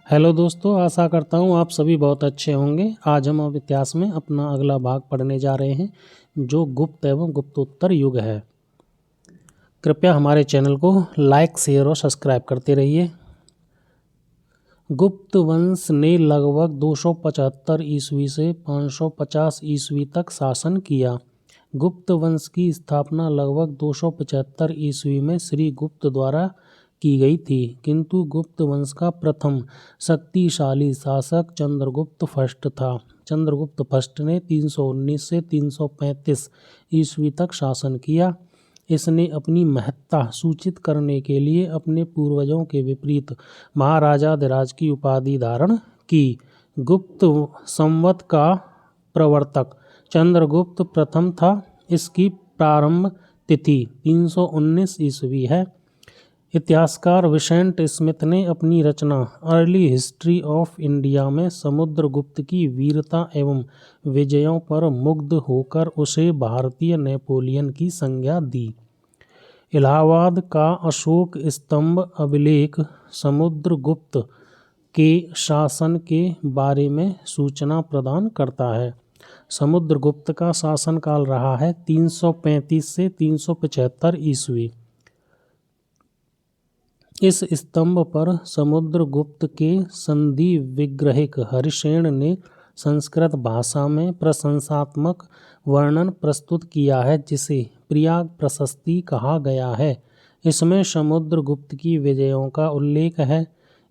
Hello दोस्तों, आशा करता हूँ आप सभी बहुत अच्छे होंगे। आज हम अब इतिहास में अपना अगला भाग पढ़ने जा रहे हैं जो गुप्त एवं गुप्तोत्तर युग है। कृपया हमारे चैनल को लाइक, शेयर और सब्सक्राइब करते रहिए। गुप्त वंश ने लगभग 275 ईस्वी से 550 ईस्वी तक शासन किया। गुप्त वंश की स्थापना लगभग 275 ईस्वी में श्री गुप्त द्वारा की गई थी, किंतु गुप्त वंश का प्रथम शक्तिशाली शासक चंद्रगुप्त फर्स्ट था। चंद्रगुप्त फर्स्ट ने 319 से 335 ईस्वी तक शासन किया। इसने अपनी महत्ता सूचित करने के लिए अपने पूर्वजों के विपरीत महाराजाधिराज की उपाधि धारण की। गुप्त संवत का प्रवर्तक चंद्रगुप्त प्रथम था। इसकी प्रारंभ तिथि 319 ईस्वी है। इतिहासकार विसेंट स्मिथ ने अपनी रचना अर्ली हिस्ट्री ऑफ इंडिया में समुद्रगुप्त की वीरता एवं विजयों पर मुग्ध होकर उसे भारतीय नेपोलियन की संज्ञा दी। इलाहाबाद का अशोक स्तंभ अभिलेख समुद्रगुप्त के शासन के बारे में सूचना प्रदान करता है। समुद्रगुप्त का शासनकाल रहा है 335 से 375 ईस्वी। इस स्तंभ पर समुद्रगुप्त के संधि विग्रहिक हरिसेन ने संस्कृत भाषा में प्रशंसात्मक वर्णन प्रस्तुत किया है, जिसे प्रयाग प्रशस्ति कहा गया है। इसमें समुद्रगुप्त की विजयों का उल्लेख है।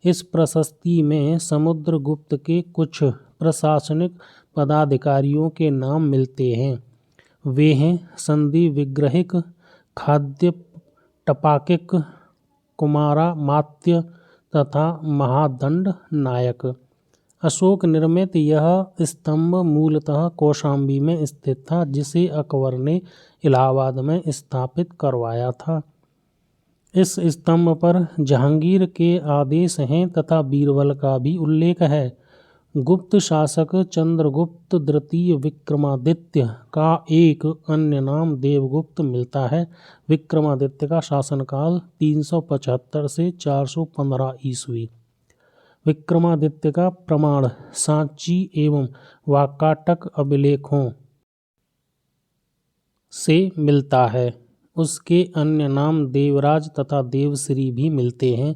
इस प्रशस्ति में समुद्रगुप्त के कुछ प्रशासनिक पदाधिकारियों के नाम मिलते हैं। वे हैं संधि विग्रहिक, खाद्य टपाकिक, कुमारा मात्य तथा महादंड नायक। अशोक निर्मित यह स्तंभ मूलतः कौशाम्बी में स्थित था, जिसे अकबर ने इलाहाबाद में स्थापित करवाया था। इस स्तंभ पर जहांगीर के आदेश हैं तथा बीरबल का भी उल्लेख है। गुप्त शासक चंद्रगुप्त द्वितीय विक्रमादित्य का एक अन्य नाम देवगुप्त मिलता है। विक्रमादित्य का शासनकाल 375 से 415 ईस्वी। विक्रमादित्य का प्रमाण सांची एवं वाकाटक अभिलेखों से मिलता है। उसके अन्य नाम देवराज तथा देवश्री भी मिलते हैं।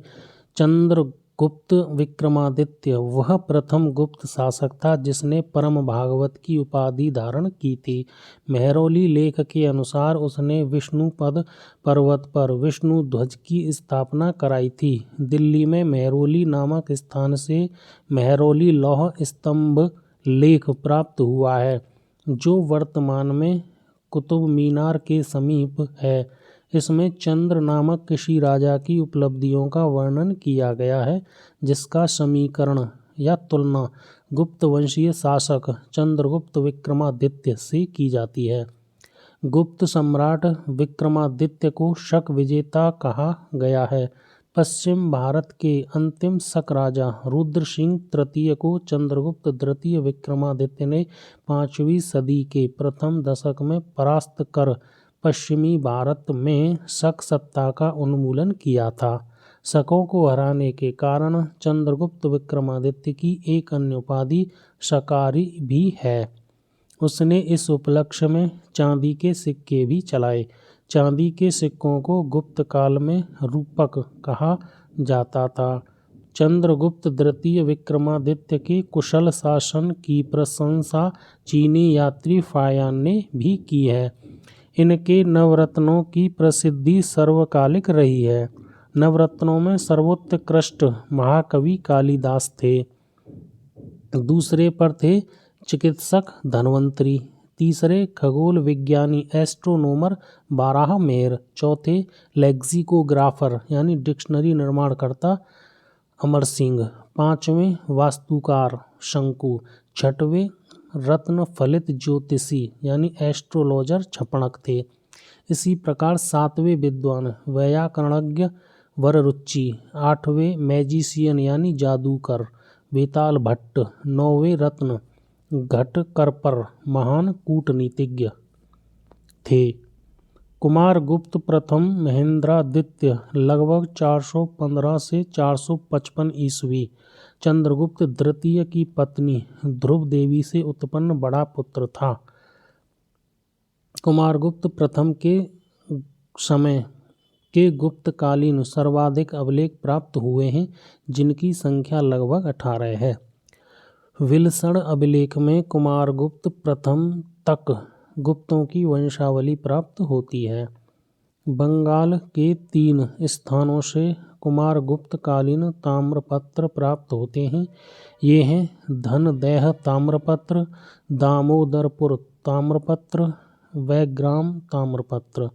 चंद्रगुप्त विक्रमादित्य वह प्रथम गुप्त शासक था जिसने परम भागवत की उपाधि धारण की थी। मेहरौली लेख के अनुसार उसने विष्णुपद पर्वत पर विष्णु ध्वज की स्थापना कराई थी। दिल्ली में मेहरौली नामक स्थान से मेहरौली लौह स्तंभ लेख प्राप्त हुआ है, जो वर्तमान में कुतुब मीनार के समीप है। इसमें चंद्र नामक किसी राजा की उपलब्धियों का वर्णन किया गया है, जिसका समीकरण या तुलना गुप्त वंशीय शासक चंद्रगुप्त विक्रमादित्य से की जाती है। गुप्त सम्राट विक्रमादित्य को शक विजेता कहा गया है। पश्चिम भारत के अंतिम शक राजा रुद्र सिंह तृतीय को चंद्रगुप्त द्वितीय विक्रमादित्य ने 5वीं सदी के प्रथम दशक में परास्त कर पश्चिमी भारत में शक सत्ता का उन्मूलन किया था। शकों को हराने के कारण चंद्रगुप्त विक्रमादित्य की एक अन्य उपाधि शकारी भी है। उसने इस उपलक्ष्य में चांदी के सिक्के भी चलाए। चांदी के सिक्कों को गुप्त काल में रूपक कहा जाता था। चंद्रगुप्त द्वितीय विक्रमादित्य के कुशल शासन की प्रशंसा चीनी यात्री फायान ने भी की है। इनके नवरत्नों की प्रसिद्धि सर्वकालिक रही है। नवरत्नों में सर्वोत्कृष्ट महाकवि कालिदास थे। दूसरे पर थे चिकित्सक धन्वंतरी। तीसरे खगोल विज्ञानी एस्ट्रोनोमर बाराहमेर। चौथे लेक्सिकोग्राफर यानी डिक्शनरी निर्माणकर्ता अमर सिंह। पांचवें वास्तुकार शंकु। छठवें रत्न फलित ज्योतिषी यानी एस्ट्रोलॉजर छपणक थे। इसी प्रकार सातवें विद्वान वैयाकरणज्ञ वररुचि। आठवें मैजिशियन यानी जादूकर बेताल भट्ट। नौवें रत्न घटकरपर महान कूटनीतिज्ञ थे। कुमारगुप्त प्रथम महेंद्रादित्य लगभग 415 से 455 ईस्वी चंद्रगुप्त द्वितीय की पत्नी ध्रुव देवी से उत्पन्न बड़ा पुत्र था। कुमारगुप्त प्रथम के समय के गुप्तकालीन सर्वाधिक अभिलेख प्राप्त हुए हैं, जिनकी संख्या लगभग 18 है। विलसण अभिलेख में कुमारगुप्त प्रथम तक गुप्तों की वंशावली प्राप्त होती है। बंगाल के 3 स्थानों से कुमारगुप्त कालीन ताम्रपत्र प्राप्त होते हैं। ये हैं धनदेह ताम्रपत्र, दामोदरपुर ताम्रपत्र, वैग्राम ताम्रपत्र।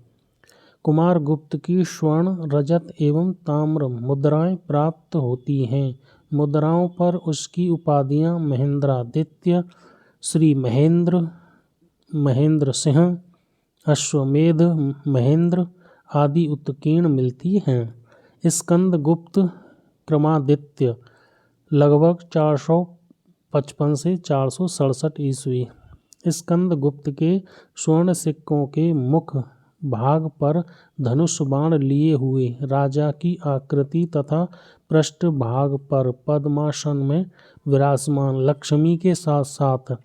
कुमारगुप्त की स्वर्ण, रजत एवं ताम्र मुद्राएं प्राप्त होती हैं। मुद्राओं पर उसकी उपाधियां महेंद्रादित्य, श्री महेंद्र, महेंद्र सिंह, अश्वमेध महेंद्र आदि उत्कीर्ण मिलती हैं। स्कंदगुप्त क्रमादित्य लगभग 455 से 467 ईस्वी। स्कंदगुप्त के स्वर्ण सिक्कों के मुख भाग पर धनुष बाण लिए हुए राजा की आकृति तथा पृष्ठ भाग पर पद्मासन में विराजमान लक्ष्मी के साथ साथ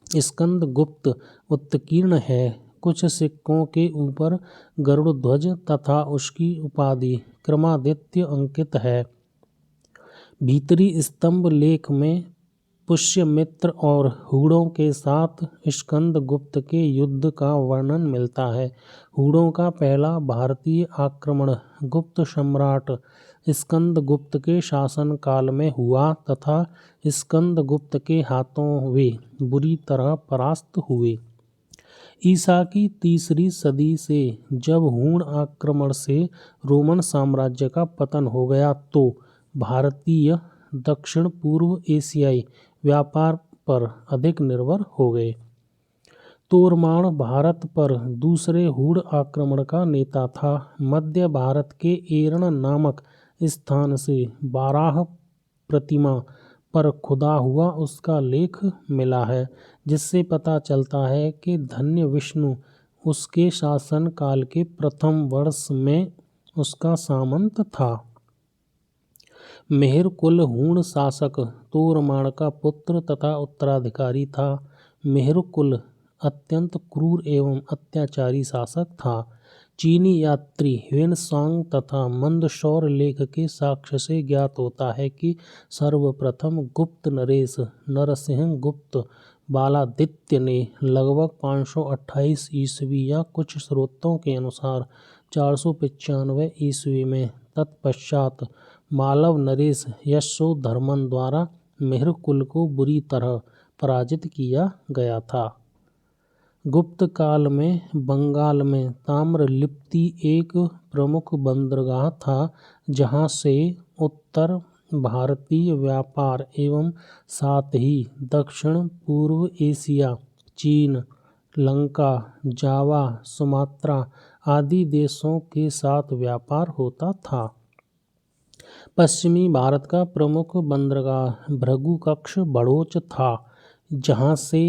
स्कंदगुप्त उत्कीर्ण है। कुछ सिक्कों के ऊपर गरुड़ ध्वज तथा उसकी उपाधि क्रमादित्य अंकित है। भीतरी स्तंभ लेख में पुष्यमित्र और हूणों के साथ स्कंदगुप्त के युद्ध का वर्णन मिलता है। हूणों का पहला भारतीय आक्रमण गुप्त सम्राट स्कंदगुप्त के शासनकाल में हुआ तथा स्कंदगुप्त के हाथों वे बुरी तरह परास्त हुए। ईसा की 3री सदी से जब हूण आक्रमण से रोमन साम्राज्य का पतन हो गया तो भारतीय दक्षिण पूर्व एशियाई व्यापार पर अधिक निर्भर हो गए। तोरमाण भारत पर दूसरे हूण आक्रमण का नेता था। मध्य भारत के एरण नामक स्थान से बाराह प्रतिमा पर खुदा हुआ उसका लेख मिला है, जिससे पता चलता है कि धन्य विष्णु उसके शासन काल के प्रथम वर्ष में उसका सामंत था। मेहर कुल हूण शासक तोरमाण का पुत्र तथा उत्तराधिकारी था। मेहर कुल अत्यंत क्रूर एवं अत्याचारी शासक था। चीनी यात्री ह्वेनसांग तथा मंदसौर लेख के साक्ष्य से ज्ञात होता है कि सर्वप्रथम गुप्त नरेश नरसिंह गुप्त बालादित्य ने लगभग 528 ईस्वी या कुछ स्रोतों के अनुसार 495 ईस्वी में तत्पश्चात मालव नरेश यशोधर्मन द्वारा मेहर कुल को बुरी तरह पराजित किया गया था। गुप्त काल में बंगाल में ताम्रलिप्ति एक प्रमुख बंदरगाह था, जहां से उत्तर भारतीय व्यापार एवं साथ ही दक्षिण पूर्व एशिया, चीन, लंका, जावा, सुमात्रा आदि देशों के साथ व्यापार होता था। पश्चिमी भारत का प्रमुख बंदरगाह भृगुकक्ष बड़ौच था, जहां से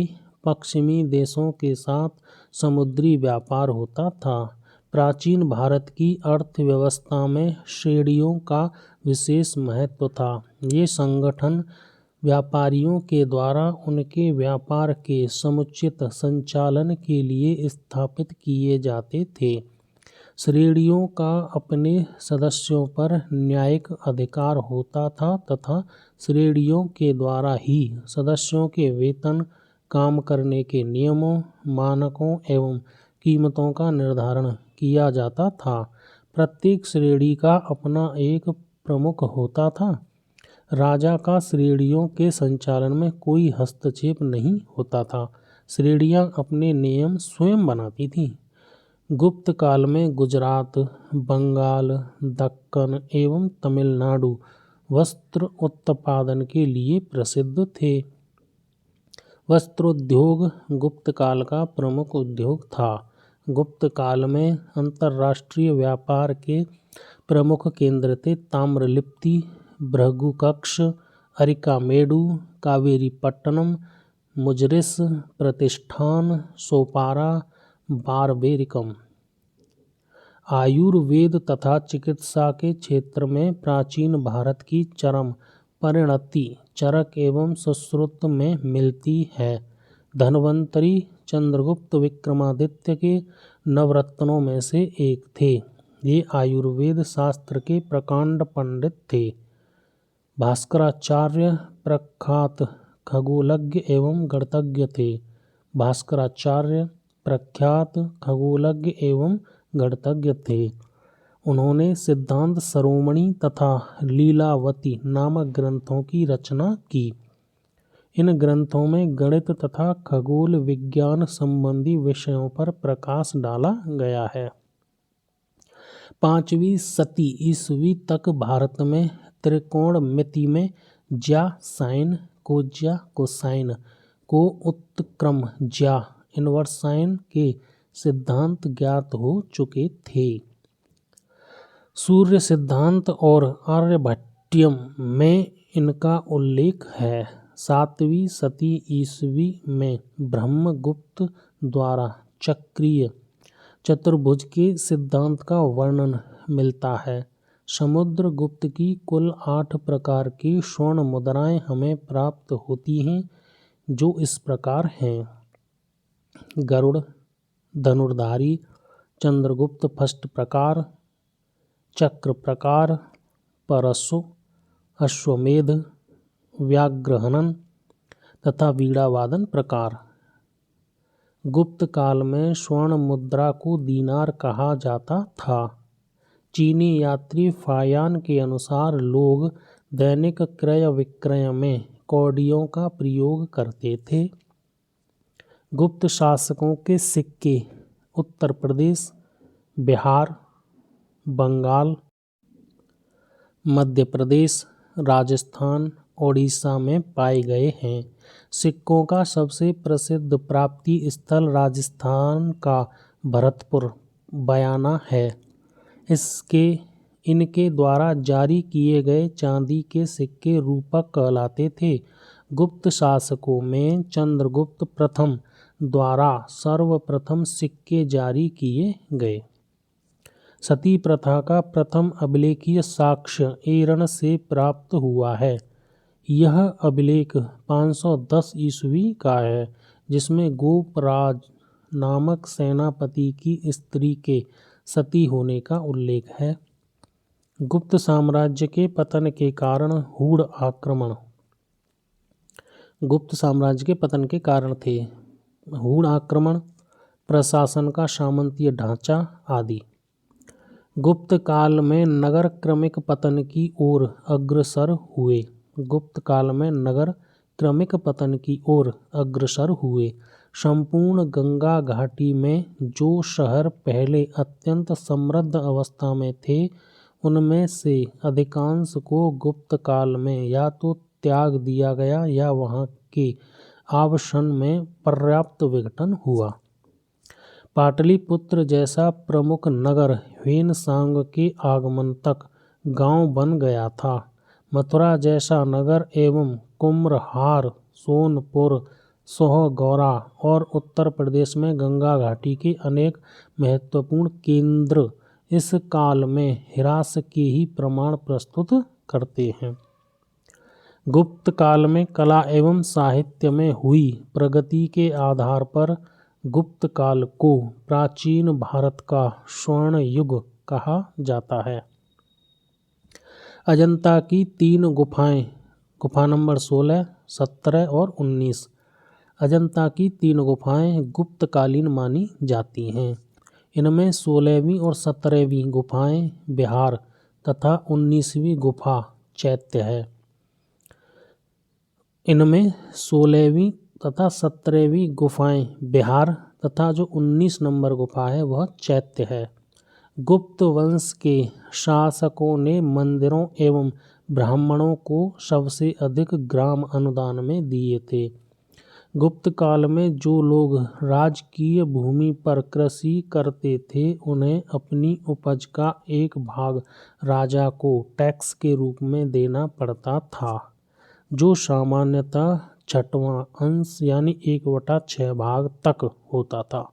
पश्चिमी देशों के साथ समुद्री व्यापार होता था। प्राचीन भारत की अर्थव्यवस्था में श्रेणियों का विशेष महत्व था। ये संगठन व्यापारियों के द्वारा उनके व्यापार के समुचित संचालन के लिए स्थापित किए जाते थे। श्रेणियों का अपने सदस्यों पर न्यायिक अधिकार होता था तथा श्रेणियों के द्वारा ही सदस्यों के वेतन, काम करने के नियमों, मानकों एवं कीमतों का निर्धारण किया जाता था। प्रत्येक श्रेणी का अपना एक प्रमुख होता था। राजा का श्रेणियों के संचालन में कोई हस्तक्षेप नहीं होता था। श्रेणियां अपने नियम स्वयं बनाती थीं। गुप्त काल में गुजरात, बंगाल, दक्कन एवं तमिलनाडु वस्त्र उत्पादन के लिए प्रसिद्ध थे। वस्त्रोद्योग गुप्त काल का प्रमुख उद्योग था। गुप्त काल में अंतर्राष्ट्रीय व्यापार के प्रमुख केंद्र थे ताम्रलिप्ति, भृगुकक्ष, अरिकामेडु, कावेरीपट्टनम, मुजरिस, प्रतिष्ठान, सोपारा, बारबेरिकम। आयुर्वेद तथा चिकित्सा के क्षेत्र में प्राचीन भारत की चरम परिणति चरक एवं सुश्रुत में मिलती है। धन्वंतरी चंद्रगुप्त विक्रमादित्य के नवरत्नों में से एक थे। ये आयुर्वेद शास्त्र के प्रकांड पंडित थे। भास्कराचार्य प्रख्यात खगोलज्ञ एवं गणितज्ञ थे। भास्कराचार्य प्रख्यात खगोलज्ञ एवं गणितज्ञ थे। उन्होंने सिद्धांत शिरोमणि तथा लीलावती नामक ग्रंथों की रचना की। इन ग्रंथों में गणित तथा खगोल विज्ञान संबंधी विषयों पर प्रकाश डाला गया है। 5वीं शती ईस्वी तक भारत में त्रिकोणमिति में ज्या साइन कोज्या कोसाइन को उत्क्रम ज्या इनवर्स साइन के सिद्धांत ज्ञात हो चुके थे। सूर्य सिद्धांत और आर्यभट्टियम में इनका उल्लेख है। 7वीं शती ईस्वी में ब्रह्मगुप्त द्वारा चक्रीय चतुर्भुज के सिद्धांत का वर्णन मिलता है। समुद्रगुप्त की कुल 8 प्रकार की स्वर्ण मुद्राएं हमें प्राप्त होती हैं, जो इस प्रकार हैं: गरुड़, धनुर्धारी, चंद्रगुप्त फर्स्ट प्रकार, चक्र प्रकार, परशु, अश्वमेध, व्याघ्रहनन तथा वीणावादन प्रकार। गुप्त काल में स्वर्ण मुद्रा को दीनार कहा जाता था। चीनी यात्री फायान के अनुसार लोग दैनिक क्रय विक्रय में कौड़ियों का प्रयोग करते थे। गुप्त शासकों के सिक्के उत्तर प्रदेश, बिहार, बंगाल, मध्य प्रदेश, राजस्थान, ओडिशा में पाए गए हैं। सिक्कों का सबसे प्रसिद्ध प्राप्ति स्थल राजस्थान का भरतपुर बयाना है। इनके द्वारा जारी किए गए चांदी के सिक्के रूपक कहलाते थे। गुप्त शासकों में चंद्रगुप्त प्रथम द्वारा सर्वप्रथम सिक्के जारी किए गए। सती प्रथा का प्रथम अभिलेखीय साक्ष्य एरन से प्राप्त हुआ है। यह अभिलेख 510 ईस्वी का है, जिसमें गोपराज नामक सेनापति की स्त्री के सती होने का उल्लेख है। गुप्त साम्राज्य के पतन के कारण हूण आक्रमण। गुप्त साम्राज्य के पतन के कारण थे हूण आक्रमण, प्रशासन का सामंतीय ढांचा आदि। गुप्त काल में नगर क्रमिक पतन की ओर अग्रसर हुए। गुप्त काल में नगर क्रमिक पतन की ओर अग्रसर हुए। संपूर्ण गंगा घाटी में जो शहर पहले अत्यंत समृद्ध अवस्था में थे, उनमें से अधिकांश को गुप्त काल में या तो त्याग दिया गया या वहां के आवासन में पर्याप्त विघटन हुआ। पाटलिपुत्र जैसा प्रमुख नगर ह्वेनसांग के आगमन तक गांव बन गया था। मथुरा जैसा नगर एवं कुम्हरार, सोनपुर, सोहगौरा और उत्तर प्रदेश में गंगा घाटी के अनेक महत्वपूर्ण केंद्र इस काल में ह्रास के ही प्रमाण प्रस्तुत करते हैं। गुप्त काल में कला एवं साहित्य में हुई प्रगति के आधार पर गुप्त काल को प्राचीन भारत का स्वर्ण युग कहा जाता है। अजंता की 3 गुफाएं, गुफा नंबर 16, 17 और 19। अजंता की 3 गुफाएं गुप्तकालीन मानी जाती हैं। इनमें 16वीं और 17वीं गुफाएं बिहार तथा 19वीं गुफा चैत्य है। इनमें 16वीं तथा 17वीं गुफाएं बिहार तथा जो 19 नंबर गुफा है वह चैत्य है। गुप्त वंश के शासकों ने मंदिरों एवं ब्राह्मणों को सबसे अधिक ग्राम अनुदान में दिए थे। गुप्त काल में जो लोग राजकीय भूमि पर कृषि करते थे, उन्हें अपनी उपज का एक भाग राजा को टैक्स के रूप में देना पड़ता था, जो सामान्यतः 6वां अंश यानी 1/6 भाग तक होता था।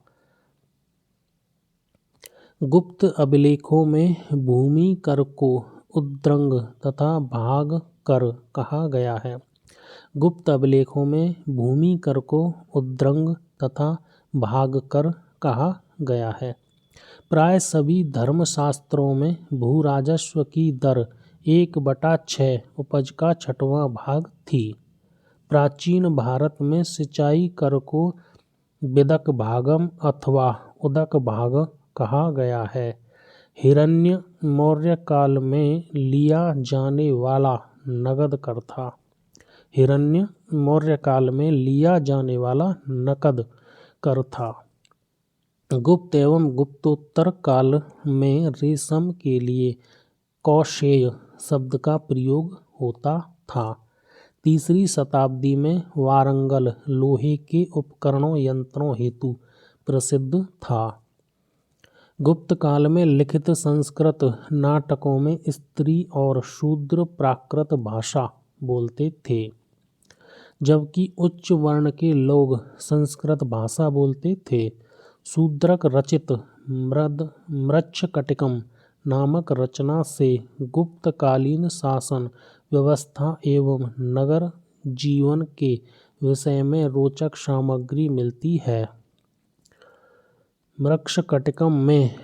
गुप्त अभिलेखों में भूमि कर को उद्रंग तथा भाग कर कहा गया है। गुप्त अभिलेखों में भूमि कर को उद्रंग तथा भाग कर कहा गया है। प्राय सभी धर्मशास्त्रों में भू राजस्व की दर 1/6 उपज का 6वां भाग थी। प्राचीन भारत में सिंचाई कर को विदक भागम अथवा उदक भाग कहा गया है। हिरण्य मौर्य काल में लिया जाने वाला नगद कर था। हिरण्य मौर्य काल में लिया जाने वाला नकद कर था। गुप्त एवं गुप्तोत्तर काल में रेशम के लिए कौशेय शब्द का प्रयोग होता था। 3री शताब्दी में वारंगल लोहे के उपकरणों यंत्रों हेतु प्रसिद्ध था। गुप्त काल में लिखित संस्कृत नाटकों में स्त्री और शूद्र प्राकृत भाषा बोलते थे, जबकि उच्च वर्ण के लोग संस्कृत भाषा बोलते थे। शूद्रक रचित मृच्छकटिकम नामक रचना से गुप्तकालीन शासन व्यवस्था एवं नगर जीवन के विषय में रोचक सामग्री मिलती है। मृच्छकटिकम में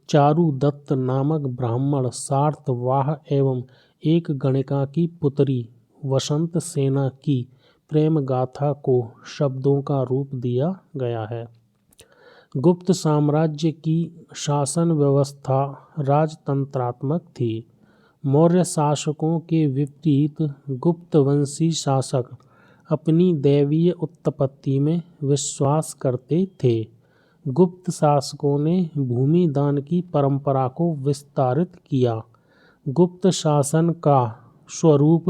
चारुदत्त नामक ब्राह्मण सार्थवाह एवं एक गणिका की पुत्री वसंत सेना की प्रेम गाथा को शब्दों का रूप दिया गया है। गुप्त साम्राज्य की शासन व्यवस्था राजतंत्रात्मक थी। मौर्य शासकों के विपरीत गुप्तवंशी शासक अपनी दैवीय उत्पत्ति में विश्वास करते थे। गुप्त शासकों ने भूमि दान की परंपरा को विस्तारित किया। गुप्त शासन का स्वरूप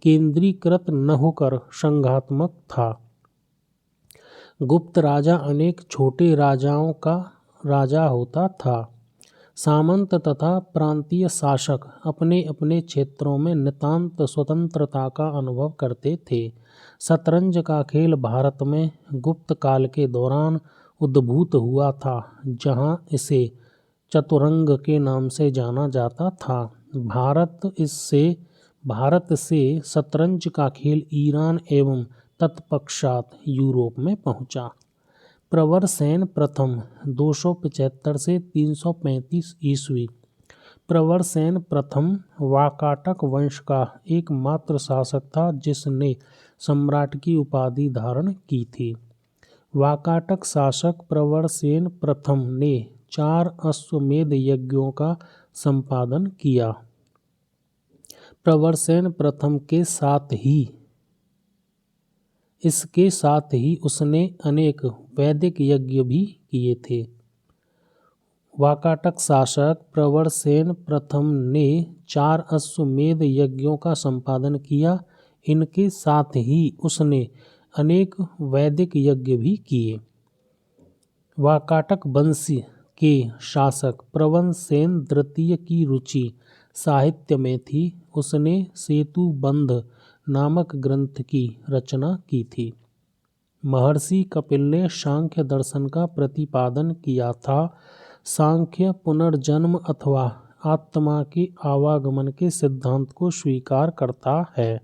केंद्रीकृत न होकर संघात्मक था। गुप्त राजा अनेक छोटे राजाओं का राजा होता था। सामंत तथा प्रांतीय शासक अपने अपने क्षेत्रों में नितांत स्वतंत्रता का अनुभव करते थे। शतरंज का खेल भारत में गुप्त काल के दौरान उद्भूत हुआ था, जहां इसे चतुरंग के नाम से जाना जाता था। भारत से शतरंज का खेल ईरान एवं तत्पश्चात यूरोप में पहुंचा। प्रवर सेन प्रथम 275 से 335 ईस्वी। प्रवर सेन प्रथम वाकाटक वंश का एकमात्र शासक था जिसने सम्राट की उपाधि धारण की थी। वाकाटक शासक प्रवर सेन प्रथम ने 4 अश्वमेध यज्ञों का संपादन किया। प्रवर सेन प्रथम के साथ ही उसने अनेक वैदिक यज्ञ भी किए थे। वाकाटक शासक प्रवर सेन प्रथम ने 4 अश्वमेध यज्ञों का संपादन किया। इनके साथ ही उसने अनेक वैदिक यज्ञ भी किए। वाकाटक वंश के शासक प्रवर सेन द्वितीय की रुचि साहित्य में थी। उसने सेतुबंध नामक ग्रंथ की रचना की थी। महर्षि कपिल ने सांख्य दर्शन का प्रतिपादन किया था। सांख्य पुनर्जन्म अथवा आत्मा के आवागमन के सिद्धांत को स्वीकार करता है।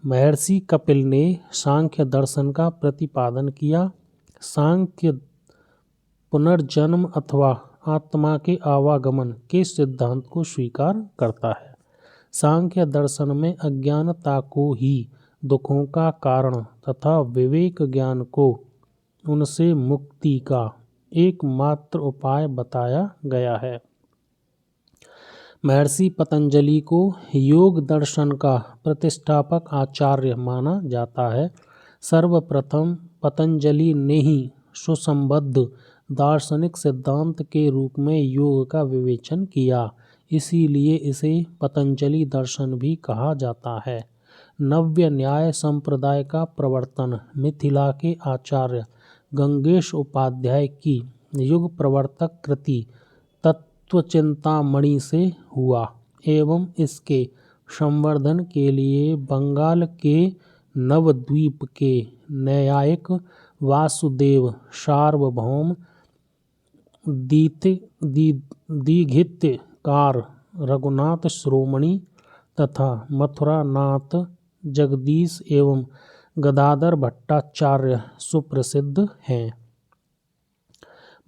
महर्षि कपिल ने सांख्य दर्शन का प्रतिपादन किया। सांख्य पुनर्जन्म अथवा आत्मा के आवागमन के सिद्धांत को स्वीकार करता है। सांख्य दर्शन में अज्ञानता को ही दुखों का कारण तथा विवेक ज्ञान को उनसे मुक्ति का एकमात्र उपाय बताया गया है। महर्षि पतंजलि को योग दर्शन का प्रतिष्ठापक आचार्य माना जाता है। सर्वप्रथम पतंजलि ने ही सुसंबद्ध दार्शनिक सिद्धांत के रूप में योग का विवेचन किया, इसीलिए इसे पतंजलि दर्शन भी कहा जाता है। नव्य न्याय संप्रदाय का प्रवर्तन मिथिला के आचार्य गंगेश उपाध्याय की युग प्रवर्तक कृति तत्वचिंतामणि से हुआ एवं इसके संवर्धन के लिए बंगाल के नवद्वीप के न्यायिक वासुदेव सार्वभौम दीघित्यकार रघुनाथ शिरोमणि तथा मथुरानाथ जगदीश एवं गदाधर भट्टाचार्य सुप्रसिद्ध हैं।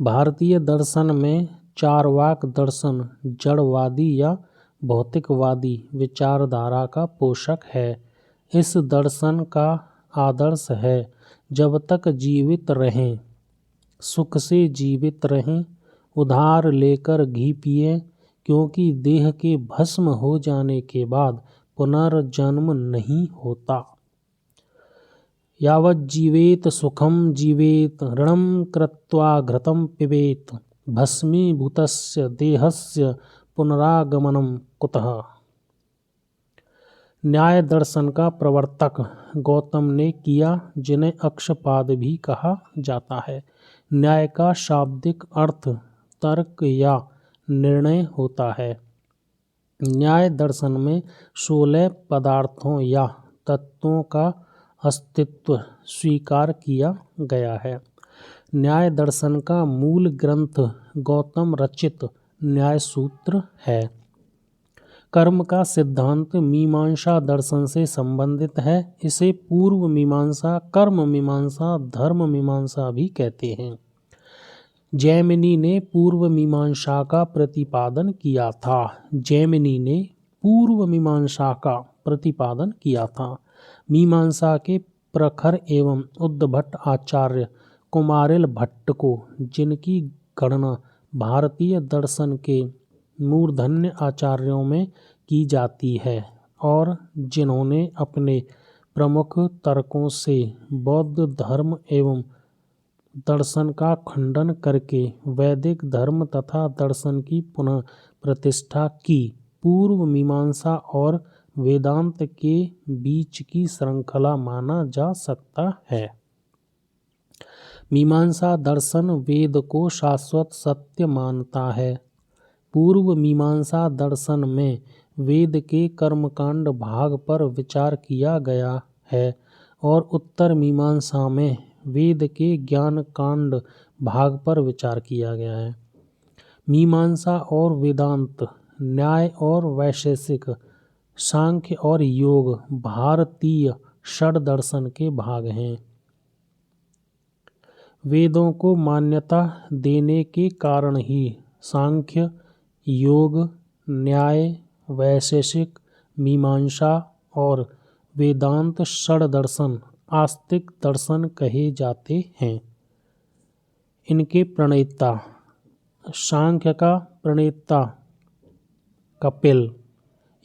भारतीय दर्शन में चार्वाक दर्शन जड़वादी या भौतिकवादी विचारधारा का पोषक है। इस दर्शन का आदर्श है जब तक जीवित रहें सुख से जीवित रहें, उधार लेकर घी पिएं, क्योंकि देह के भस्म हो जाने के बाद पुनर्जन्म नहीं होता। यावत् जीवेत सुखम जीवेत ऋणम कृत्वा घृतं पिबेत भस्मीभूतस्य देहस्य पुनरागमनम कुतः। न्याय दर्शन का प्रवर्तक गौतम ने किया, जिन्हें अक्षपाद भी कहा जाता है। न्याय का शाब्दिक अर्थ तर्क या निर्णय होता है। न्याय दर्शन में 16 पदार्थों या तत्वों का अस्तित्व स्वीकार किया गया है। न्याय दर्शन का मूल ग्रंथ गौतम रचित न्याय सूत्र है। कर्म का सिद्धांत मीमांसा दर्शन से संबंधित है। इसे पूर्व मीमांसा, कर्म मीमांसा, धर्म मीमांसा भी कहते हैं। जैमिनी ने पूर्व मीमांसा का प्रतिपादन किया था। मीमांसा के प्रखर एवं उद्भट आचार्य कुमारिल भट्ट को, जिनकी गणना भारतीय दर्शन के मूर्धन्य आचार्यों में की जाती है और जिन्होंने अपने प्रमुख तर्कों से बौद्ध धर्म एवं दर्शन का खंडन करके वैदिक धर्म तथा दर्शन की पुनः प्रतिष्ठा की, पूर्व मीमांसा और वेदांत के बीच की श्रृंखला माना जा सकता है। मीमांसा दर्शन वेद को शाश्वत सत्य मानता है। पूर्व मीमांसा दर्शन में वेद के कर्मकांड भाग पर विचार किया गया है और उत्तर मीमांसा में वेद के ज्ञान कांड भाग पर विचार किया गया है। मीमांसा और वेदांत, न्याय और वैशेषिक, सांख्य और योग भारतीय षड दर्शन के भाग हैं। वेदों को मान्यता देने के कारण ही सांख्य, योग, न्याय, वैशेषिक, मीमांसा और वेदांत षड दर्शन आस्तिक दर्शन कहे जाते हैं। इनके प्रणेता: सांख्य का प्रणेता कपिल,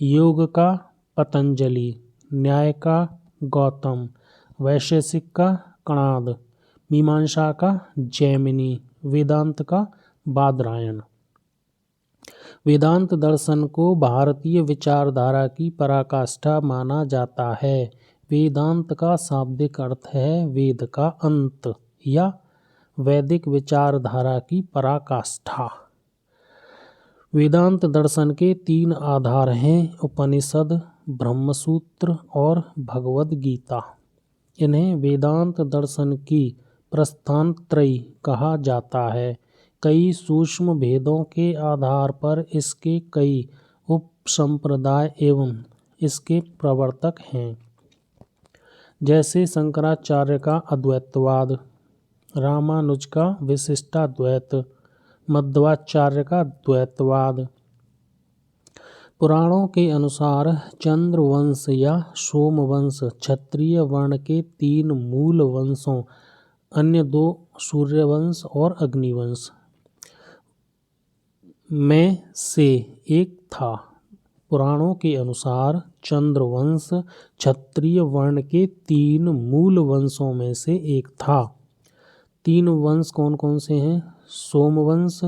योग का पतंजलि, न्याय का गौतम, वैशेषिक का कणाद, मीमांसा का जैमिनी, वेदांत का बादरायण। वेदांत दर्शन को भारतीय विचारधारा की पराकाष्ठा माना जाता है। वेदांत का शाब्दिक अर्थ है वेद का अंत या वैदिक विचारधारा की पराकाष्ठा। वेदांत दर्शन के 3 आधार हैं: उपनिषद, ब्रह्मसूत्र और भगवद गीता। इन्हें वेदांत दर्शन की प्रस्थानत्रयी कहा जाता है। कई सूक्ष्म भेदों के आधार पर इसके कई उपसंप्रदाय एवं इसके प्रवर्तक हैं, जैसे शंकराचार्य का अद्वैतवाद, रामानुज का विशिष्टाद्वैत, मध्वाचार्य का द्वैतवाद। पुराणों के अनुसार चंद्रवंश या सोमवंश क्षत्रिय वर्ण के 3 मूल वंशों, अन्य 2 सूर्यवंश और अग्निवंश में से एक था। पुराणों के अनुसार चंद्रवंश क्षत्रिय वर्ण के 3 मूल वंशों में से एक था। 3 वंश कौन कौन से हैं? सोमवंश,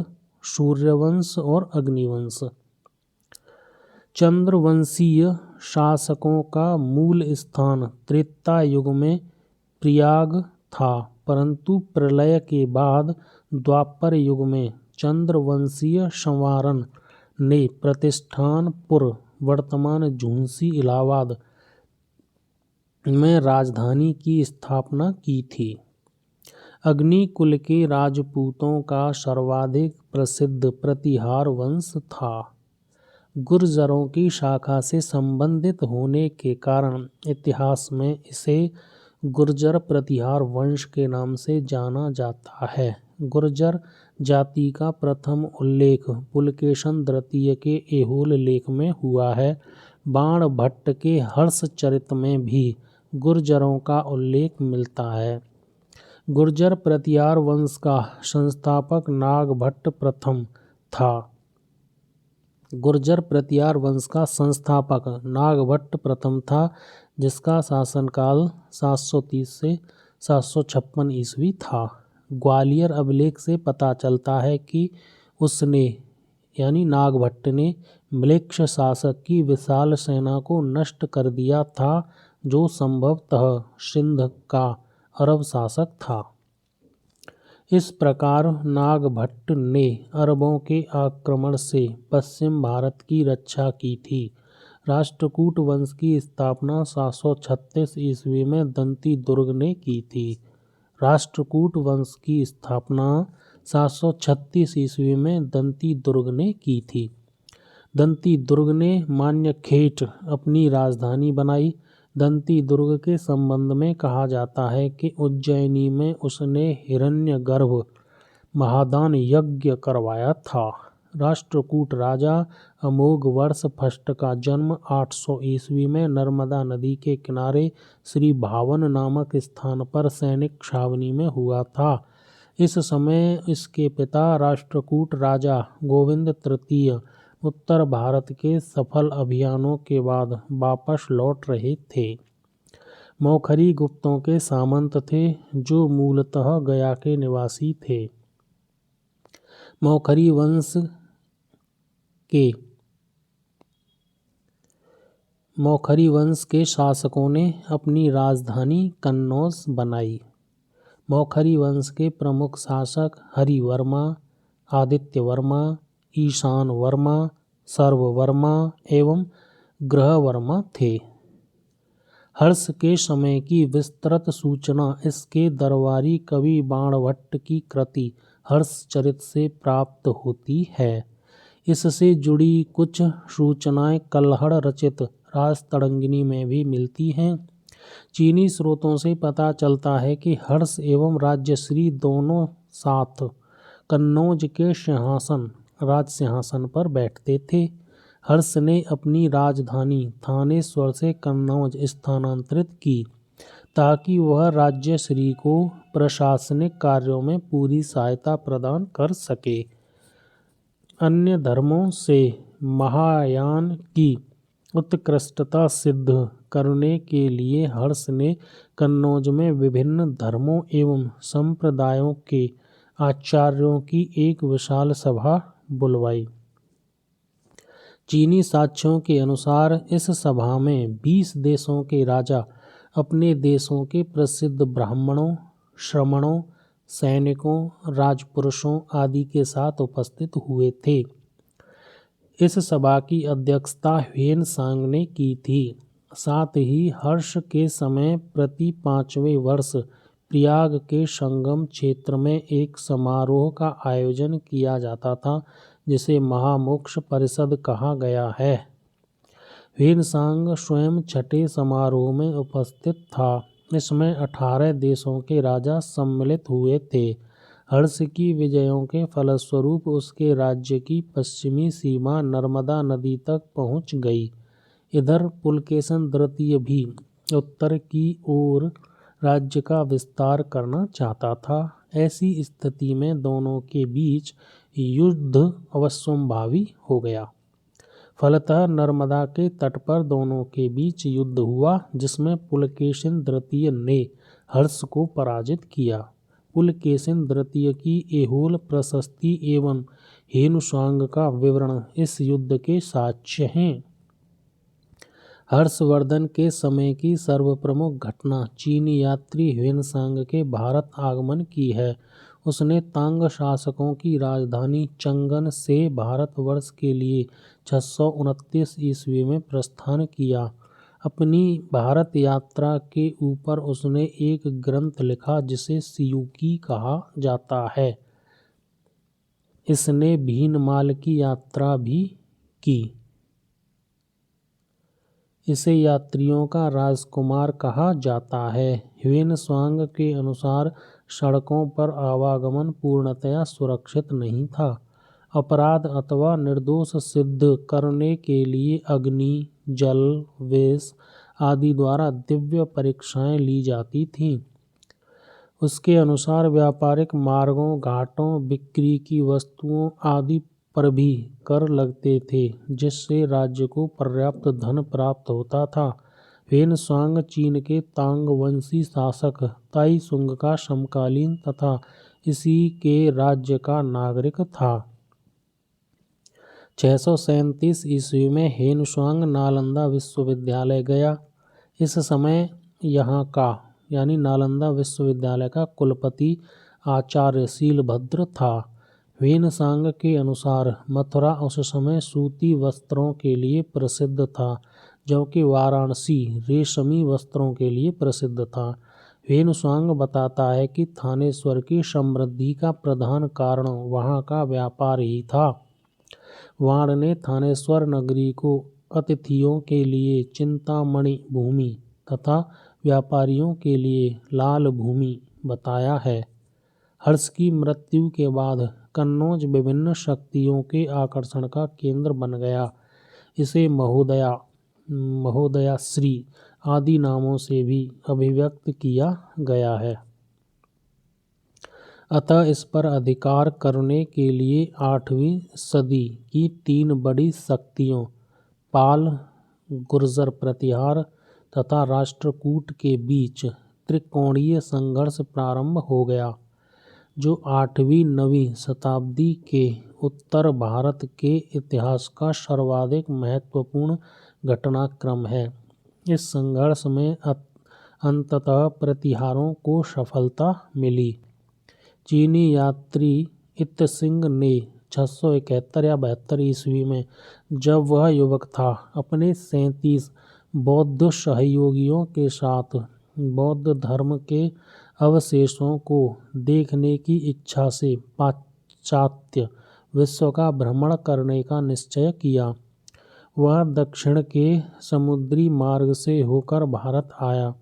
सूर्यवंश और अग्निवंश। चंद्रवंशीय शासकों का मूल स्थान त्रेता युग में प्रयाग था, परंतु प्रलय के बाद द्वापर युग में चंद्रवंशीय संवारण ने प्रतिष्ठानपुर, वर्तमान झुंसी, इलाहाबाद में राजधानी की स्थापना की थी। अग्नि कुल के राजपूतों का सर्वाधिक प्रसिद्ध प्रतिहार वंश था। गुर्जरों की शाखा से संबंधित होने के कारण इतिहास में इसे गुर्जर प्रतिहार वंश के नाम से जाना जाता है। गुर्जर जाति का प्रथम उल्लेख पुलकेशन द्वितीय के ऐहोल लेख में हुआ है। बाण भट्ट के हर्षचरित में भी गुर्जरों का उल्लेख मिलता है। गुर्जर प्रतिहार वंश का संस्थापक नागभट्ट प्रथम था। गुर्जर प्रतिहार वंश का संस्थापक नागभट्ट प्रथम था, जिसका शासनकाल 730 से 756 ईस्वी था। ग्वालियर अभिलेख से पता चलता है कि उसने यानी नागभट्ट ने म्लेच्छ शासक की विशाल सेना को नष्ट कर दिया था, जो संभवतः सिंध का अरब शासक था। इस प्रकार नागभट्ट ने अरबों के आक्रमण से पश्चिम भारत की रक्षा की थी। राष्ट्रकूट वंश की स्थापना 736 ईस्वी में दंती दुर्ग ने की थी। राष्ट्रकूट वंश की स्थापना 736 ईस्वी में दंती दुर्ग ने की थी। दंती दुर्ग ने मान्यखेट अपनी राजधानी बनाई। दंती दुर्ग के संबंध में कहा जाता है कि उज्जैनी में उसने हिरण्यगर्भ महादान यज्ञ करवाया था। राष्ट्रकूट राजा अमोघवर्ष फर्स्ट का जन्म 800 ईस्वी में नर्मदा नदी के किनारे श्री भावन नामक स्थान पर सैनिक छावनी में हुआ था। इस समय इसके पिता राष्ट्रकूट राजा गोविंद तृतीय उत्तर भारत के सफल अभियानों के बाद वापस लौट रहे थे। मौखरी गुप्तों के सामंत थे, जो मूलतः गया के निवासी थे। मौखरी वंश के शासकों ने अपनी राजधानी कन्नौज बनाई। मौखरी वंश के प्रमुख शासक हरिवर्मा, आदित्यवर्मा, ईशान वर्मा, सर्ववर्मा एवं ग्रहवर्मा थे। हर्ष के समय की विस्तृत सूचना इसके दरबारी कवि बाणभट्ट की कृति हर्षचरित से प्राप्त होती है। इससे जुड़ी कुछ सूचनाएं कल्हड़ रचित राजतरंगिणी में भी मिलती हैं। चीनी स्रोतों से पता चलता है कि हर्ष एवं राज्यश्री दोनों साथ कन्नौज के राज सिंहासन पर बैठते थे। हर्ष ने अपनी राजधानी थानेश्वर से कन्नौज स्थानांतरित की, ताकि वह राज्यश्री को प्रशासनिक कार्यों में पूरी सहायता प्रदान कर सके। अन्य धर्मों से महायान की उत्कृष्टता सिद्ध करने के लिए हर्ष ने कन्नौज में विभिन्न धर्मों एवं संप्रदायों के आचार्यों की एक विशाल सभा बुलवाई। चीनी साक्ष्यों के अनुसार इस सभा में 20 देशों के राजा अपने देशों के प्रसिद्ध ब्राह्मणों, श्रमणों, सैनिकों, राजपुरुषों आदि के साथ उपस्थित हुए थे। इस सभा की अध्यक्षता ह्वेन-सांग ने की थी। साथ ही हर्ष के समय प्रति 5वें वर्ष प्रयाग के संगम क्षेत्र में एक समारोह का आयोजन किया जाता था, जिसे महामोक्ष परिषद कहा गया है। ह्वेन-सांग स्वयं छठे समारोह में उपस्थित था। इसमें 18 देशों के राजा सम्मिलित हुए थे। हर्ष की विजयों के फलस्वरूप उसके राज्य की पश्चिमी सीमा नर्मदा नदी तक पहुंच गई। इधर पुलकेशन द्वितीय भी उत्तर की ओर राज्य का विस्तार करना चाहता था। ऐसी स्थिति में दोनों के बीच युद्ध अवश्यंभावी हो गया। फलतः नर्मदा के तट पर दोनों के बीच युद्ध हुआ, जिसमें पुलकेशिन द्वितीय ने हर्ष को पराजित किया। पुलकेशिन द्वितीय की ऐहोल प्रशस्ति एवं ह्वेन-सांग का विवरण इस युद्ध के साक्ष्य हैं। हर्षवर्धन के समय की सर्वप्रमुख घटना चीनी यात्री ह्वेन-सांग के भारत आगमन की है। उसने तांग शासकों की राजधानी चंगन से भारतवर्ष के लिए 629 ईस्वी में प्रस्थान किया। अपनी भारत यात्रा के ऊपर उसने एक ग्रंथ लिखा जिसे सियूकी कहा जाता है। इसने भीनमाल की यात्रा भी की। इसे यात्रियों का राजकुमार कहा जाता है। ह्वेन-त्सांग के अनुसार सड़कों पर आवागमन पूर्णतया सुरक्षित नहीं था। अपराध अथवा निर्दोष सिद्ध करने के लिए अग्नि, जल, विष आदि द्वारा दिव्य परीक्षाएं ली जाती थीं। उसके अनुसार व्यापारिक मार्गों, घाटों, बिक्री की वस्तुओं आदि पर भी कर लगते थे, जिससे राज्य को पर्याप्त धन प्राप्त होता था। ह्वेन-त्सांग चीन के तांग वंशी शासक ताई सुंग का समकालीन तथा इसी के राज्य का नागरिक था। 637 ईस्वी में ह्वेन-त्सांग नालंदा विश्वविद्यालय गया। इस समय यहाँ का यानी नालंदा विश्वविद्यालय का कुलपति आचार्य शीलभद्र था। ह्वेन-त्सांग के अनुसार मथुरा उस समय सूती वस्त्रों के लिए प्रसिद्ध था, जबकि वाराणसी रेशमी वस्त्रों के लिए प्रसिद्ध था। ह्वेन-त्सांग बताता है कि थानेश्वर की समृद्धि का प्रधान कारण वहाँ का व्यापार ही था। वाण ने थानेश्वर नगरी को अतिथियों के लिए चिंतामणि भूमि तथा व्यापारियों के लिए लाल भूमि बताया है। हर्ष की मृत्यु के बाद कन्नौज विभिन्न शक्तियों के आकर्षण का केंद्र बन गया। इसे महोदया, महोदयाश्री आदि नामों से भी अभिव्यक्त किया गया है। अतः इस पर अधिकार करने के लिए 8वीं सदी की 3 बड़ी शक्तियों पाल, गुर्जर प्रतिहार तथा राष्ट्रकूट के बीच त्रिकोणीय संघर्ष प्रारंभ हो गया, जो 8वीं-9वीं शताब्दी के उत्तर भारत के इतिहास का सर्वाधिक महत्वपूर्ण घटनाक्रम है। इस संघर्ष में अंततः प्रतिहारों को सफलता मिली। चीनी यात्री इत्सिंग ने 671 या 72 ईस्वी में, जब वह युवक था, अपने 37 बौद्ध सहयोगियों के साथ बौद्ध धर्म के अवशेषों को देखने की इच्छा से पाश्चात्य विश्व का भ्रमण करने का निश्चय किया। वह दक्षिण के समुद्री मार्ग से होकर भारत आया।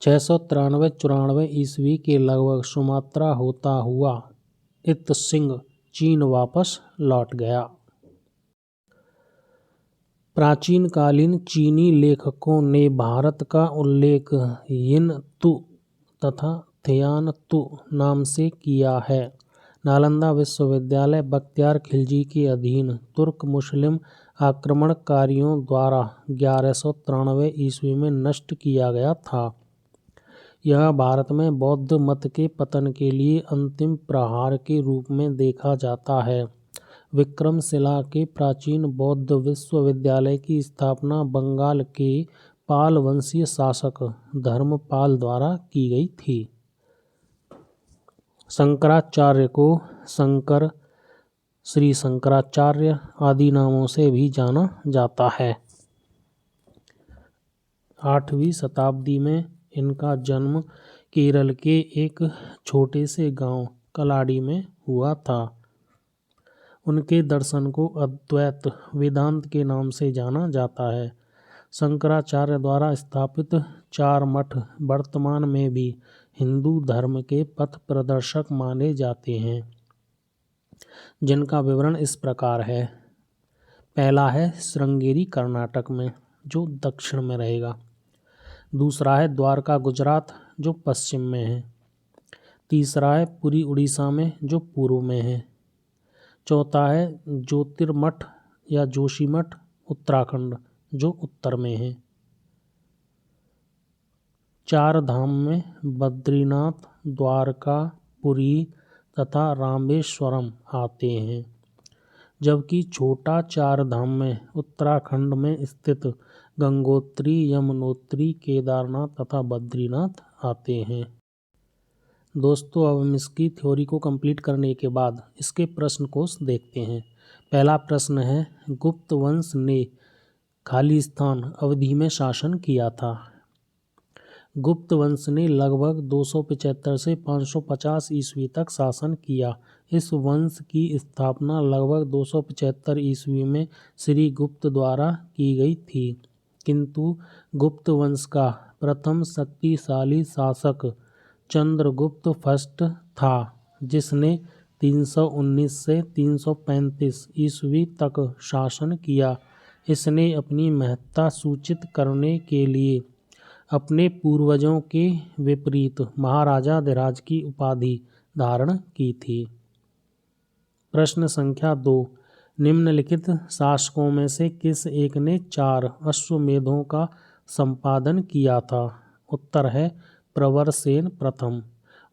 693-94 ईस्वी के लगभग सुमात्रा होता हुआ इत्सिंग चीन वापस लौट गया। प्राचीन कालीन चीनी लेखकों ने भारत का उल्लेख यिन तु तथा थियान तु नाम से किया है। नालंदा विश्वविद्यालय बख्तियार खिलजी के अधीन तुर्क मुस्लिम आक्रमणकारियों द्वारा 1193 ईस्वी में नष्ट किया गया था। यह भारत में बौद्ध मत के पतन के लिए अंतिम प्रहार के रूप में देखा जाता है। विक्रमशिला के प्राचीन बौद्ध विश्वविद्यालय की स्थापना बंगाल के पाल वंशीय शासक धर्मपाल द्वारा की गई थी। शंकराचार्य को शंकर, श्री शंकराचार्य आदि नामों से भी जाना जाता है। 8वीं शताब्दी में इनका जन्म केरल के एक छोटे से गांव कलाडी में हुआ था। उनके दर्शन को अद्वैत वेदांत के नाम से जाना जाता है। शंकराचार्य द्वारा स्थापित 4 मठ वर्तमान में भी हिंदू धर्म के पथ प्रदर्शक माने जाते हैं, जिनका विवरण इस प्रकार है। पहला है श्रृंगेरी कर्नाटक में, जो दक्षिण में रहेगा। दूसरा है द्वारका गुजरात, जो पश्चिम में है। तीसरा है पुरी उड़ीसा में, जो पूर्व में है। चौथा है ज्योतिर्मठ या जोशीमठ उत्तराखंड, जो उत्तर में है। 4 धाम में बद्रीनाथ, द्वारका, पुरी तथा रामेश्वरम आते हैं, जबकि छोटा 4 धाम में उत्तराखंड में स्थित गंगोत्री, यमुनोत्री, केदारनाथ तथा बद्रीनाथ आते हैं। दोस्तों, अब हम इसकी थ्योरी को कंप्लीट करने के बाद इसके प्रश्न को देखते हैं। पहला प्रश्न है, गुप्त वंश ने खालिस्तान अवधि में शासन किया था। गुप्त वंश ने लगभग 275 से 550 ईस्वी तक शासन किया। इस वंश की स्थापना लगभग 275 ईस्वी में श्री गुप्त द्वारा की गई थी, किंतु गुप्त वंश का प्रथम शक्तिशाली शासक चंद्रगुप्त फर्स्ट था, जिसने 319 से 335 ईस्वी तक शासन किया। इसने अपनी महत्ता सूचित करने के लिए अपने पूर्वजों के विपरीत महाराजाधिराज की उपाधि धारण की थी। प्रश्न संख्या 2, निम्नलिखित शासकों में से किस एक ने 4 अश्वमेधों का संपादन किया था? उत्तर है प्रवरसेन प्रथम।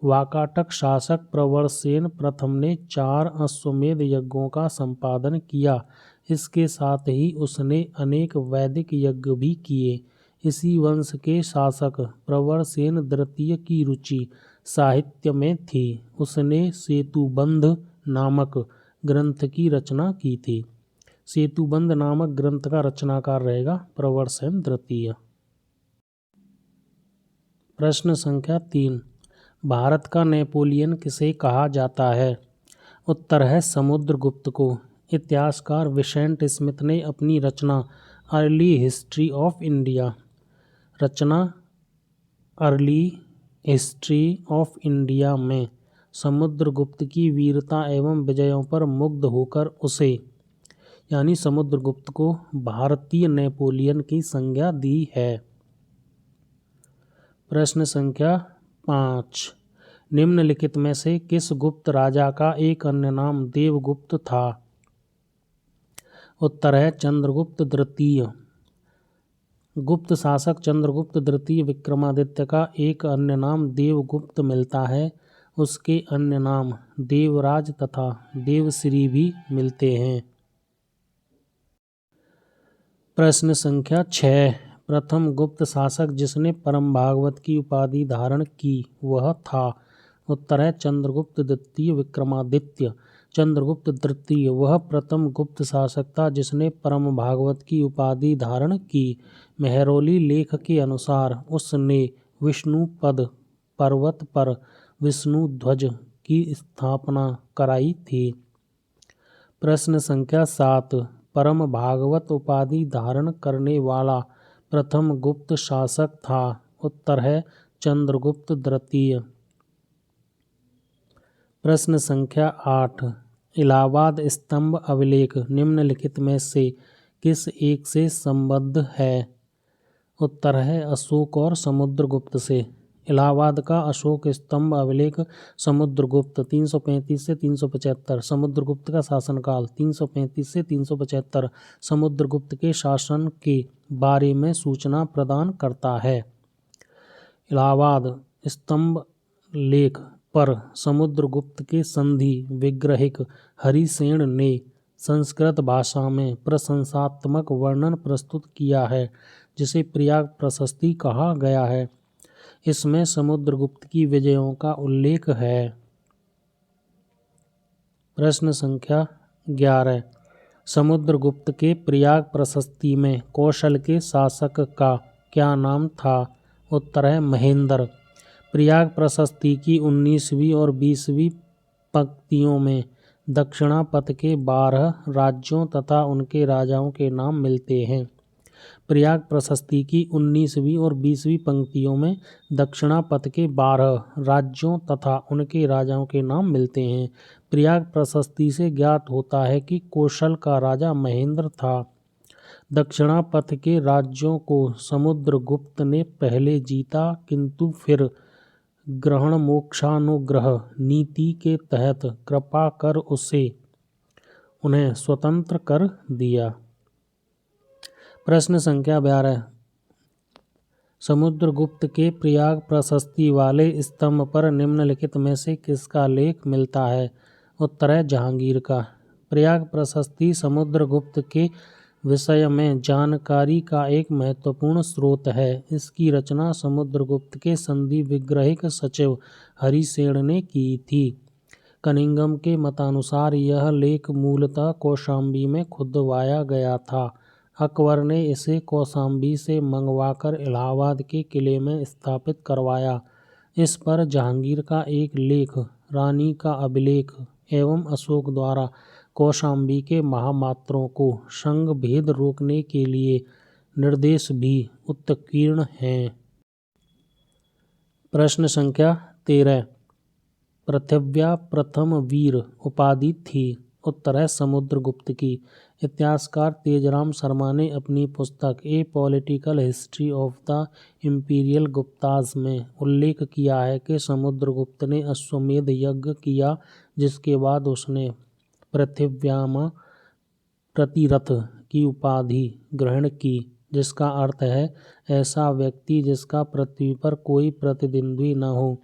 वाकाटक शासक प्रवरसेन प्रथम ने 4 अश्वमेध यज्ञों का संपादन किया। इसके साथ ही उसने अनेक वैदिक यज्ञ भी किए। इसी वंश के शासक प्रवरसेन द्वितीय की रुचि साहित्य में थी। उसने सेतुबंध नामक ग्रंथ की रचना की थी। सेतुबंध नामक ग्रंथ का रचनाकार रहेगा प्रवरसेन द्वितीय। प्रश्न संख्या 3, भारत का नेपोलियन किसे कहा जाता है? उत्तर है समुद्रगुप्त को। इतिहासकार विसेंट स्मिथ ने अपनी रचना अर्ली हिस्ट्री ऑफ इंडिया में समुद्रगुप्त की वीरता एवं विजयों पर मुग्ध होकर उसे यानी समुद्रगुप्त को भारतीय नेपोलियन की संज्ञा दी है। प्रश्न संख्या 5, निम्नलिखित में से किस गुप्त राजा का एक अन्य नाम देवगुप्त था? उत्तर है चंद्रगुप्त द्वितीय। गुप्त शासक चंद्रगुप्त द्वितीय विक्रमादित्य का एक अन्य नाम देवगुप्त मिलता है। उसके अन्य नाम देवराज तथा देवश्री भी मिलते हैं। प्रश्न संख्या 6, प्रथम गुप्त शासक जिसने परम भागवत की उपाधि धारण की वह था? उत्तर है चंद्रगुप्त द्वितीय विक्रमादित्य। चंद्रगुप्त तृतीय वह प्रथम गुप्त शासक था जिसने परम भागवत की उपाधि धारण की। मेहरौली लेख के अनुसार उसने विष्णुपद पर्वत पर विष्णु ध्वज की स्थापना कराई थी। प्रश्न संख्या 7, परम भागवत उपाधि धारण करने वाला प्रथम गुप्त शासक था? उत्तर है चंद्रगुप्त द्वितीय। प्रश्न संख्या 8, इलाहाबाद स्तंभ अभिलेख निम्नलिखित में से किस एक से संबद्ध है? उत्तर है अशोक और समुद्रगुप्त से। इलाहाबाद का अशोक स्तंभ अभिलेख समुद्रगुप्त 335 से 375, समुद्रगुप्त का शासनकाल 335 से 375 समुद्रगुप्त के शासन के बारे में सूचना प्रदान करता है। इलाहाबाद स्तंभ लेख पर समुद्रगुप्त के संधि विग्रहिक हरिसेन ने संस्कृत भाषा में प्रशंसात्मक वर्णन प्रस्तुत किया है, जिसे प्रयाग प्रशस्ति कहा गया है। इसमें समुद्रगुप्त की विजयों का उल्लेख है। प्रश्न संख्या 11, समुद्रगुप्त के प्रयाग प्रशस्ति में कौशल के शासक का क्या नाम था? उत्तर है महेंद्र। प्रयाग प्रशस्ति की 19वीं और 20वीं पंक्तियों में दक्षिणापथ के 12 राज्यों तथा उनके राजाओं के नाम मिलते हैं। प्रयाग प्रशस्ति की 19वीं और 20वीं पंक्तियों में दक्षिणापथ के 12 राज्यों तथा उनके राजाओं के नाम मिलते हैं। प्रयाग प्रशस्ति से ज्ञात होता है कि कौशल का राजा महेंद्र था। दक्षिणापथ के राज्यों को समुद्रगुप्त ने पहले जीता, किंतु फिर ग्रहण मोक्षानुग्रह नीति के तहत कृपा कर उन्हें स्वतंत्र कर दिया। प्रश्न संख्या 12, समुद्रगुप्त के प्रयाग प्रशस्ति वाले स्तंभ पर निम्नलिखित में से किसका लेख मिलता है? उत्तर है जहांगीर का। प्रयाग प्रशस्ति समुद्रगुप्त के विषय में जानकारी का एक महत्वपूर्ण स्रोत है। इसकी रचना समुद्रगुप्त के संधि विग्रहिक सचिव हरिसेन ने की थी। कनिंघम के मतानुसार यह लेख मूलतः कौशाम्बी में खुदवाया गया था। अकबर ने इसे कौशाम्बी से मंगवाकर इलाहाबाद के किले में स्थापित करवाया। इस पर जहांगीर का एक लेख, रानी का अभिलेख एवं अशोक द्वारा कौशाम्बी के महामात्रों को संघ भेद रोकने के लिए निर्देश भी उत्कीर्ण हैं। प्रश्न संख्या 13। पृथिव्या प्रथम वीर उपाधि थी? उत्तर है समुद्रगुप्त की। इतिहासकार तेजराम शर्मा ने अपनी पुस्तक a political history of the imperial Guptas में उल्लेख किया है कि समुद्रगुप्त ने अश्वमेध यज्ञ किया, जिसके बाद उसने पृथिव्यामा प्रतिरथ की उपाधि ग्रहण की, जिसका अर्थ है ऐसा व्यक्ति जिसका पृथ्वी पर कोई प्रतिद्वंद्वी न हो,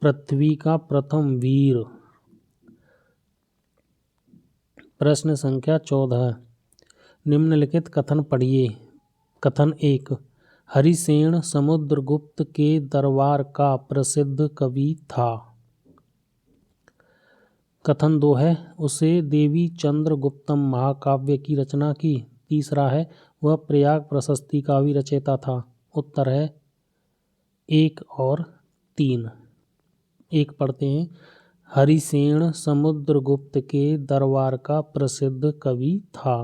पृथ्वी का प्रथम वीर। प्रश्न संख्या 14। निम्नलिखित कथन पढ़िए। कथन 1। हरिसेन समुद्रगुप्त के दरबार का प्रसिद्ध कवि था। कथन 2 है उसे देवी चंद्रगुप्तम महाकाव्य की रचना की। तीसरा है वह प्रयाग प्रशस्ति का भी रचयिता था। उत्तर है 1 और 3। एक पढ़ते हैं। हरिसेन समुद्रगुप्त के दरबार का प्रसिद्ध कवि था।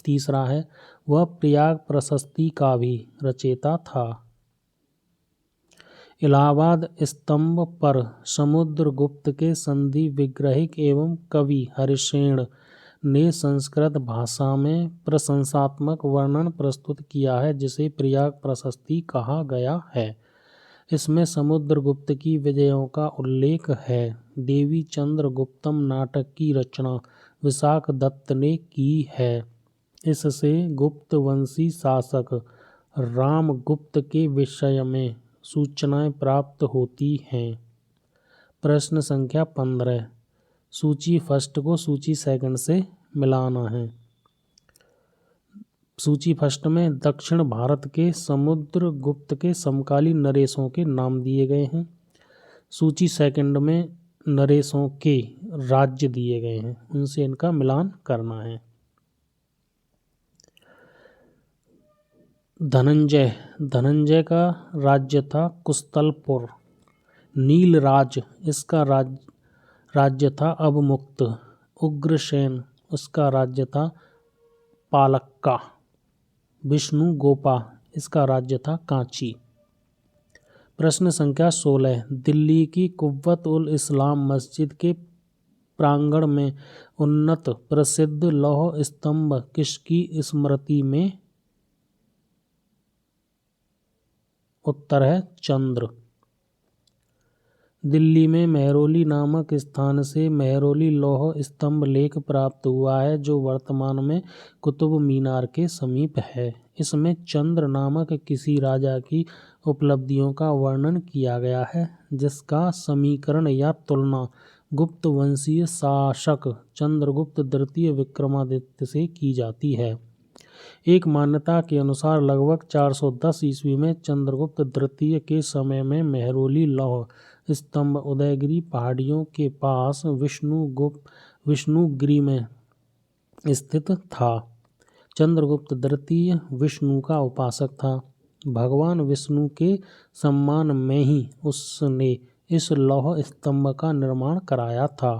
तीसरा है वह प्रयाग प्रशस्ति का भी रचयिता था। इलाहाबाद स्तंभ पर समुद्रगुप्त के संधि विग्रहिक एवं कवि हरिसेन ने संस्कृत भाषा में प्रशंसात्मक वर्णन प्रस्तुत किया है, जिसे प्रयाग प्रशस्ति कहा गया है। इसमें समुद्रगुप्त की विजयों का उल्लेख है। देवी चंद्रगुप्तम नाटक की रचना विशाख दत्त ने की है। इससे गुप्त वंशी शासक रामगुप्त के विषय में सूचनाएं प्राप्त होती हैं। प्रश्न संख्या 15। सूची फर्स्ट को सूची सेकंड से मिलाना है। सूची फर्स्ट में दक्षिण भारत के समुद्रगुप्त के समकालीन नरेशों के नाम दिए गए हैं। सूची सेकंड में नरेशों के राज्य दिए गए हैं, उनसे इनका मिलान करना है। धनंजय का राज्य था कुस्तलपुर। नीलराज इसका राज्य था अवमुक्त। उग्रसेन उसका राज्य था पालक्का। विष्णु गोपा इसका राज्य था कांची। प्रश्न संख्या 16। दिल्ली की कुव्वत उल इस्लाम मस्जिद के प्रांगण में उन्नत प्रसिद्ध लौह स्तंभ किसकी स्मृति में? उत्तर है चंद्र। दिल्ली में मेहरौली नामक स्थान से मेहरौली लौह स्तंभ लेख प्राप्त हुआ है, जो वर्तमान में कुतुब मीनार के समीप है। इसमें चंद्र नामक किसी राजा की उपलब्धियों का वर्णन किया गया है, जिसका समीकरण या तुलना गुप्त वंशीय शासक चंद्रगुप्त द्वितीय विक्रमादित्य से की जाती है। एक मान्यता के अनुसार लगभग 410 ईस्वी में चंद्रगुप्त द्वितीय के समय में मेहरौली लौह स्तंभ उदयगिरी पहाड़ियों के पास विष्णुगिरी में स्थित था। चंद्रगुप्त द्वितीय विष्णु का उपासक था। भगवान विष्णु के सम्मान में ही उसने इस लौह स्तंभ का निर्माण कराया था।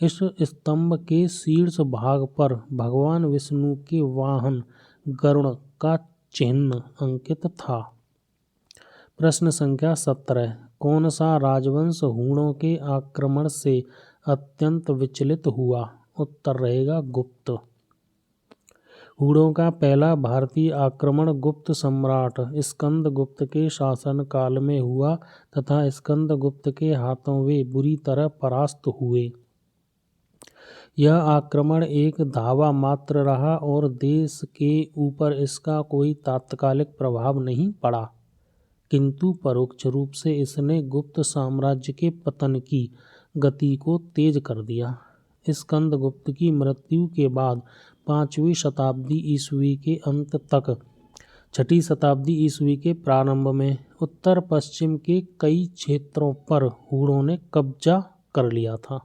इस स्तंभ के शीर्ष भाग पर भगवान विष्णु के वाहन गरुड़ का चिन्ह अंकित था। प्रश्न संख्या 17। कौन सा राजवंश हूणों के आक्रमण से अत्यंत विचलित हुआ? उत्तर रहेगा गुप्त। हूणों का पहला भारतीय आक्रमण गुप्त सम्राट स्कंदगुप्त के शासनकाल में हुआ तथा स्कंदगुप्त के हाथों वे बुरी तरह परास्त हुए। यह आक्रमण एक धावा मात्र रहा और देश के ऊपर इसका कोई तात्कालिक प्रभाव नहीं पड़ा, किंतु परोक्ष रूप से इसने गुप्त साम्राज्य के पतन की गति को तेज कर दिया। स्कंदगुप्त की मृत्यु के बाद 5वीं शताब्दी ईस्वी के अंत तक 6ठी शताब्दी ईस्वी के प्रारंभ में उत्तर पश्चिम के कई क्षेत्रों पर हूणों ने कब्जा कर लिया था।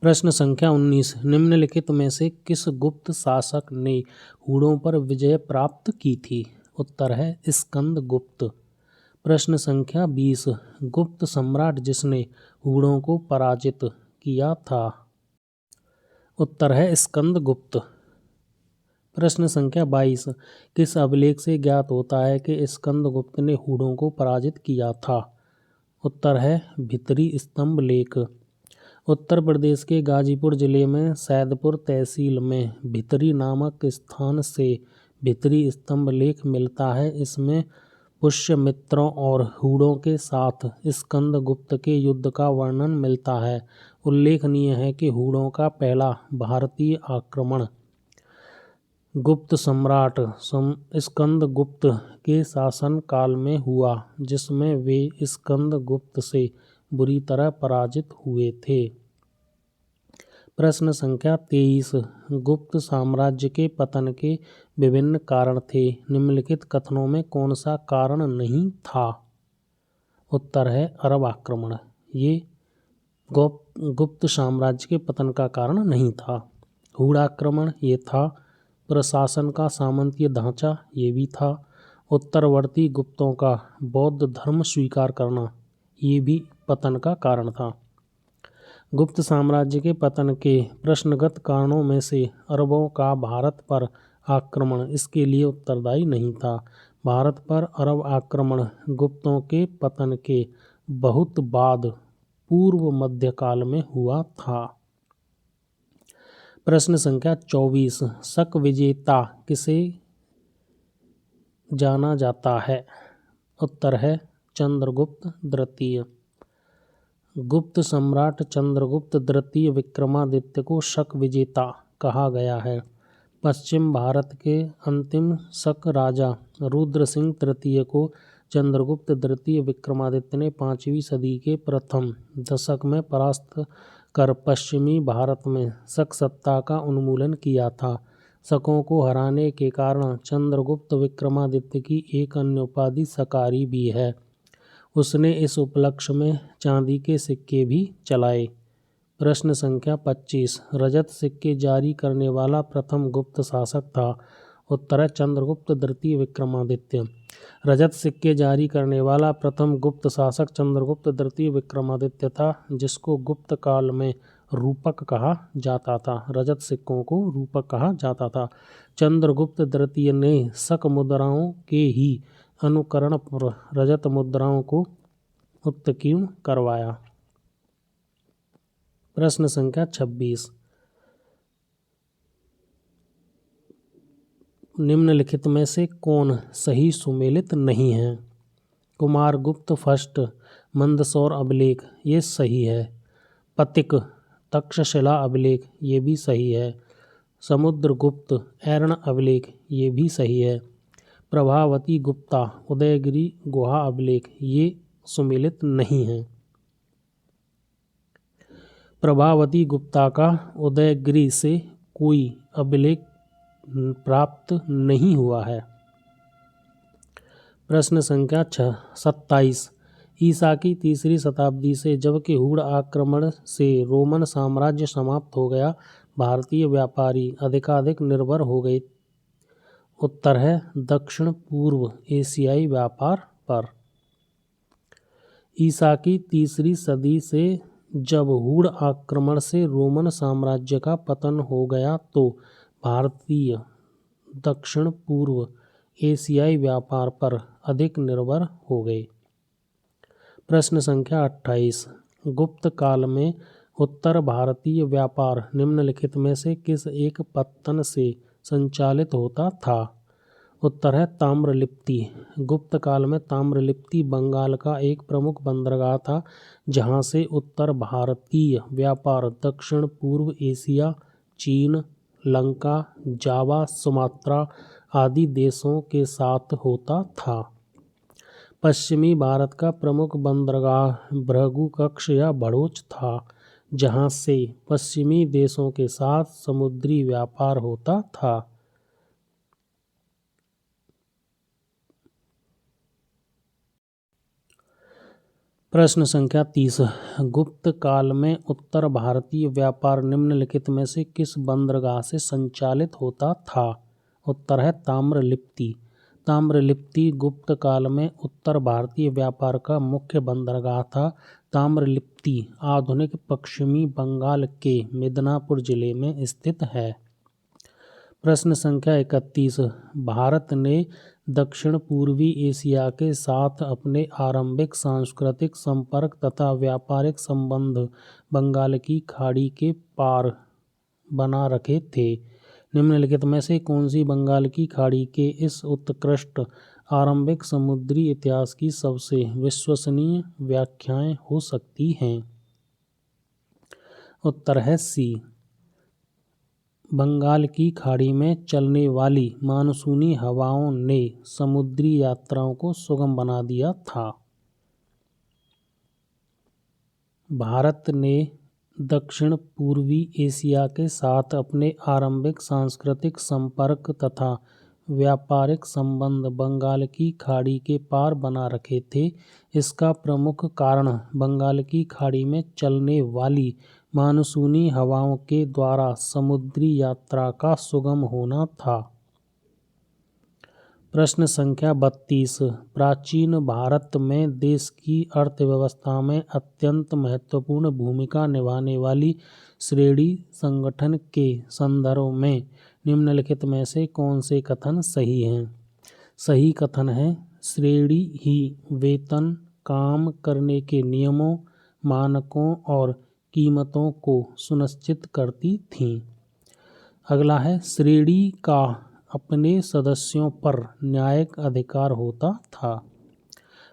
प्रश्न संख्या 19, निम्नलिखित में से किस गुप्त शासक ने हूणों पर विजय प्राप्त की थी? उत्तर है स्कंदगुप्त। प्रश्न संख्या 20, गुप्त सम्राट जिसने हूणों को पराजित किया था? उत्तर है स्कंदगुप्त। प्रश्न संख्या 22, किस अभिलेख से ज्ञात होता है कि स्कंदगुप्त ने हूणों को पराजित किया था? उत्तर है भितरी स्तंभ लेख। उत्तर प्रदेश के गाजीपुर जिले में सैदपुर तहसील में भितरी नामक स्थान से भितरी स्तंभ लेख मिलता है। इसमें पुष्यमित्रों और हूणों के साथ स्कंदगुप्त के युद्ध का वर्णन मिलता है। उल्लेखनीय है कि हूणों का पहला भारतीय आक्रमण गुप्त सम्राट स्कंदगुप्त के शासनकाल में हुआ, जिसमें वे स्कंदगुप्त से बुरी तरह पराजित हुए थे। प्रश्न संख्या 23, गुप्त साम्राज्य के पतन के विभिन्न कारण थे। निम्नलिखित कथनों में कौन सा कारण नहीं था? उत्तर है अरब आक्रमण। ये गुप्त साम्राज्य के पतन का कारण नहीं था। हूण आक्रमण ये था। प्रशासन का सामंतीय ढांचा ये भी था। उत्तरवर्ती गुप्तों का बौद्ध धर्म स्वीकार करना ये भी पतन का कारण था। गुप्त साम्राज्य के पतन के प्रश्नगत कारणों में से अरबों का भारत पर आक्रमण इसके लिए उत्तरदायी नहीं था। भारत पर अरब आक्रमण गुप्तों के पतन के बहुत बाद पूर्व मध्यकाल में हुआ था। प्रश्न संख्या 24, शक विजेता किसे जाना जाता है? उत्तर है चंद्रगुप्त द्वितीय। गुप्त सम्राट चंद्रगुप्त द्वितीय विक्रमादित्य को शक विजेता कहा गया है। पश्चिम भारत के अंतिम शक राजा रुद्र सिंह तृतीय को चंद्रगुप्त द्वितीय विक्रमादित्य ने 5वीं सदी के प्रथम दशक में परास्त कर पश्चिमी भारत में शक सत्ता का उन्मूलन किया था। शकों को हराने के कारण चंद्रगुप्त विक्रमादित्य की एक अन्य उपाधि शकारी भी है। उसने इस उपलक्ष्य में चांदी के सिक्के भी चलाए। प्रश्न संख्या 25, रजत सिक्के जारी करने वाला प्रथम गुप्त शासक था? उत्तर है चंद्रगुप्त द्वितीय विक्रमादित्य। रजत सिक्के जारी करने वाला प्रथम गुप्त शासक चंद्रगुप्त द्वितीय विक्रमादित्य था, जिसको गुप्त काल में रूपक कहा जाता था। रजत सिक्कों को रूपक कहा जाता था। चंद्रगुप्त द्वितीय ने शक मुद्राओं के ही अनुकरण पर रजत मुद्राओं को उत्कीर्ण करवाया। प्रश्न संख्या 26, निम्नलिखित में से कौन सही सुमेलित नहीं है? कुमारगुप्त फर्स्ट मंदसौर अभिलेख ये सही है। पतिक तक्षशिला अभिलेख ये भी सही है। समुद्रगुप्त ऐर्ण अभिलेख ये भी सही है। प्रभावती गुप्ता उदयगिरी गुहा अभिलेख ये सुमेलित नहीं है। प्रभावती गुप्ता का उदयगिरी से कोई अभिलेख प्राप्त नहीं हुआ है। प्रश्न संख्या 27, ईसा की तीसरी शताब्दी से जबकि हूण आक्रमण से रोमन साम्राज्य समाप्त हो गया, भारतीय व्यापारी अधिकाधिक निर्भर हो गए। उत्तर है दक्षिण पूर्व एशियाई व्यापार पर। ईसा की तीसरी सदी से जब हूण आक्रमण से रोमन साम्राज्य का पतन हो गया तो भारतीय दक्षिण पूर्व एशियाई व्यापार पर अधिक निर्भर हो गए। प्रश्न संख्या 28, गुप्त काल में उत्तर भारतीय व्यापार निम्नलिखित में से किस एक पत्तन से संचालित होता था? उत्तर है ताम्रलिप्ति। गुप्त काल में ताम्रलिप्ति बंगाल का एक प्रमुख बंदरगाह था, जहां से उत्तर भारतीय व्यापार दक्षिण पूर्व एशिया, चीन, लंका, जावा, सुमात्रा आदि देशों के साथ होता था। पश्चिमी भारत का प्रमुख बंदरगाह भृगुकक्ष या भड़ोच था, जहां से पश्चिमी देशों के साथ समुद्री व्यापार होता था। प्रश्न संख्या 30। गुप्त काल में उत्तर भारतीय व्यापार निम्नलिखित में से किस बंदरगाह से संचालित होता था? उत्तर है ताम्रलिप्ति। ताम्रलिप्ति गुप्त काल में उत्तर भारतीय व्यापार का मुख्य बंदरगाह था। ताम्रलिप्ति आधुनिक पश्चिमी बंगाल के मिदनापुर जिले में स्थित है। प्रश्न संख्या 31। भारत ने दक्षिण पूर्वी एशिया के साथ अपने आरंभिक सांस्कृतिक संपर्क तथा व्यापारिक संबंध बंगाल की खाड़ी के पार बना रखे थे। निम्नलिखित में से कौन सी बंगाल की खाड़ी के इस उत्कृष्ट आरंभिक समुद्री इतिहास की सबसे विश्वसनीय व्याख्याएं हो सकती हैं? उत्तर है सी। बंगाल की खाड़ी में चलने वाली मानसूनी हवाओं ने समुद्री यात्राओं को सुगम बना दिया था। भारत ने दक्षिण पूर्वी एशिया के साथ अपने आरंभिक सांस्कृतिक संपर्क तथा व्यापारिक संबंध बंगाल की खाड़ी के पार बना रखे थे। इसका प्रमुख कारण बंगाल की खाड़ी में चलने वाली मानसूनी हवाओं के द्वारा समुद्री यात्रा का सुगम होना था। प्रश्न संख्या 32। प्राचीन भारत में देश की अर्थव्यवस्था में अत्यंत महत्वपूर्ण भूमिका निभाने वाली श्रेणी संगठन के संदर्भ में निम्नलिखित में से कौन से कथन सही हैं? सही कथन है श्रेणी ही वेतन, काम करने के नियमों, मानकों और कीमतों को सुनिश्चित करती थीं। अगला है श्रेणी का अपने सदस्यों पर न्यायिक अधिकार होता था।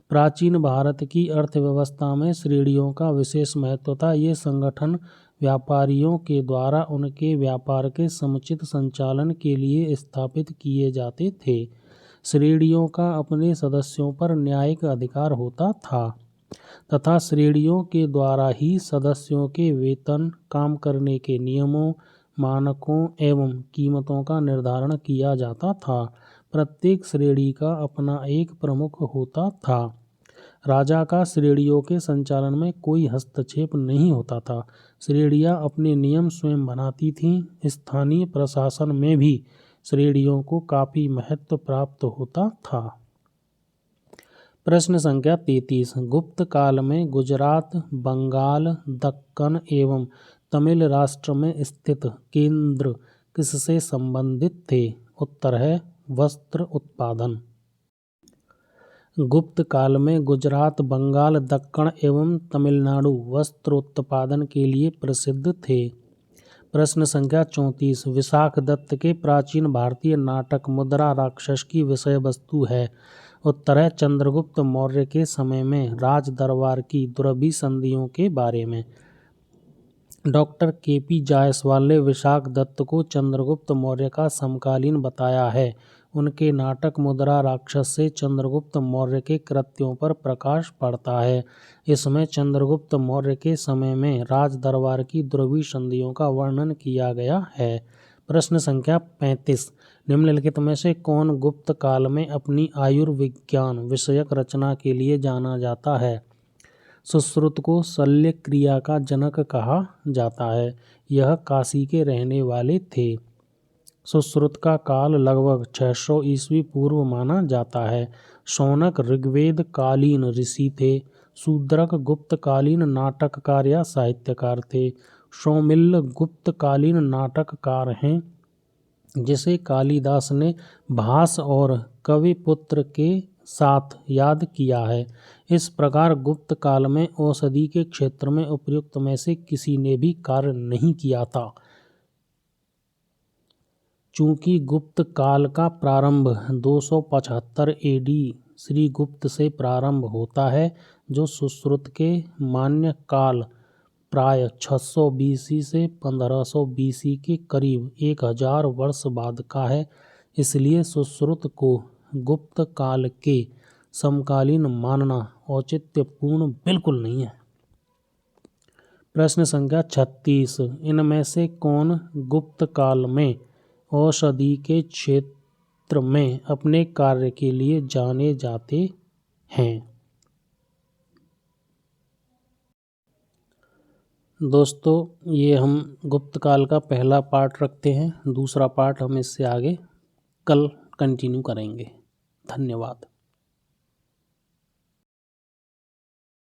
प्राचीन भारत की अर्थव्यवस्था में श्रेणियों का विशेष महत्व था। ये संगठन व्यापारियों के द्वारा उनके व्यापार के समुचित संचालन के लिए स्थापित किए जाते थे। श्रेणियों का अपने सदस्यों पर न्यायिक अधिकार होता था तथा श्रेणियों के द्वारा ही सदस्यों के वेतन, काम करने के नियमों, मानकों एवं कीमतों का निर्धारण किया जाता था। प्रत्येक श्रेणी का अपना एक प्रमुख होता था। राजा का श्रेणियों के संचालन में कोई हस्तक्षेप नहीं होता था। श्रेणियां अपने नियम स्वयं बनाती थीं। स्थानीय प्रशासन में भी श्रेणियों को काफी महत्व प्राप्त होता था। प्रश्न संख्या 33। गुप्त काल में गुजरात, बंगाल, दक्कन एवं तमिल राष्ट्र में स्थित केंद्र किससे संबंधित थे? उत्तर है वस्त्र उत्पादन। गुप्त काल में गुजरात, बंगाल, दक्कन एवं तमिलनाडु वस्त्र उत्पादन के लिए प्रसिद्ध थे। प्रश्न संख्या 34। विशाखदत्त के प्राचीन भारतीय नाटक मुद्रा राक्षस की विषय वस्तु है। उत्तर है चंद्रगुप्त मौर्य के समय में राज दरबार की दुरभिसंधियों के बारे में। Doctor KP. जायसवाल ने विशाखदत्त को चंद्रगुप्त मौर्य का समकालीन बताया है। उनके नाटक मुद्रा राक्षस से चंद्रगुप्त मौर्य के कृत्यों पर प्रकाश पड़ता है। इसमें चंद्रगुप्त मौर्य के समय में राज दरबार की दुरभिसंधियों का वर्णन किया गया है। प्रश्न संख्या 35। निम्नलिखित में से कौन गुप्त काल में अपनी आयुर्विज्ञान विषयक रचना के लिए जाना जाता है? सुश्रुत को शल्य क्रिया का जनक कहा जाता है। यह काशी के रहने वाले थे। सुश्रुत का काल लगभग 600 ईस्वी पूर्व माना जाता है। शौनक ऋग्वेद कालीन ऋषि थे। शूद्रक गुप्त कालीन नाटककार या साहित्यकार थे। सौमिल्य गुप्त कालीन नाटककार हैं जिसे कालिदास ने भास और कविपुत्र के साथ याद किया है। इस प्रकार गुप्त काल में औषधि के क्षेत्र में उपयुक्त में से किसी ने भी कार्य नहीं किया था। चूंकि गुप्त काल का प्रारंभ 275 एडी श्री गुप्त से प्रारंभ होता है, जो सुश्रुत के मान्य काल प्राय 600 बीसी से 1500 बीसी के करीब 1000 वर्ष बाद का है, इसलिए सुश्रुत को गुप्त काल के समकालीन मानना औचित्यपूर्ण बिल्कुल नहीं है। प्रश्न संख्या 36। इनमें से कौन गुप्त काल में औषधि के क्षेत्र में अपने कार्य के लिए जाने जाते हैं? दोस्तों ये हम गुप्त काल का पहला पार्ट रखते हैं, दूसरा पार्ट हम इससे आगे कल कंटिन्यू करेंगे। धन्यवाद।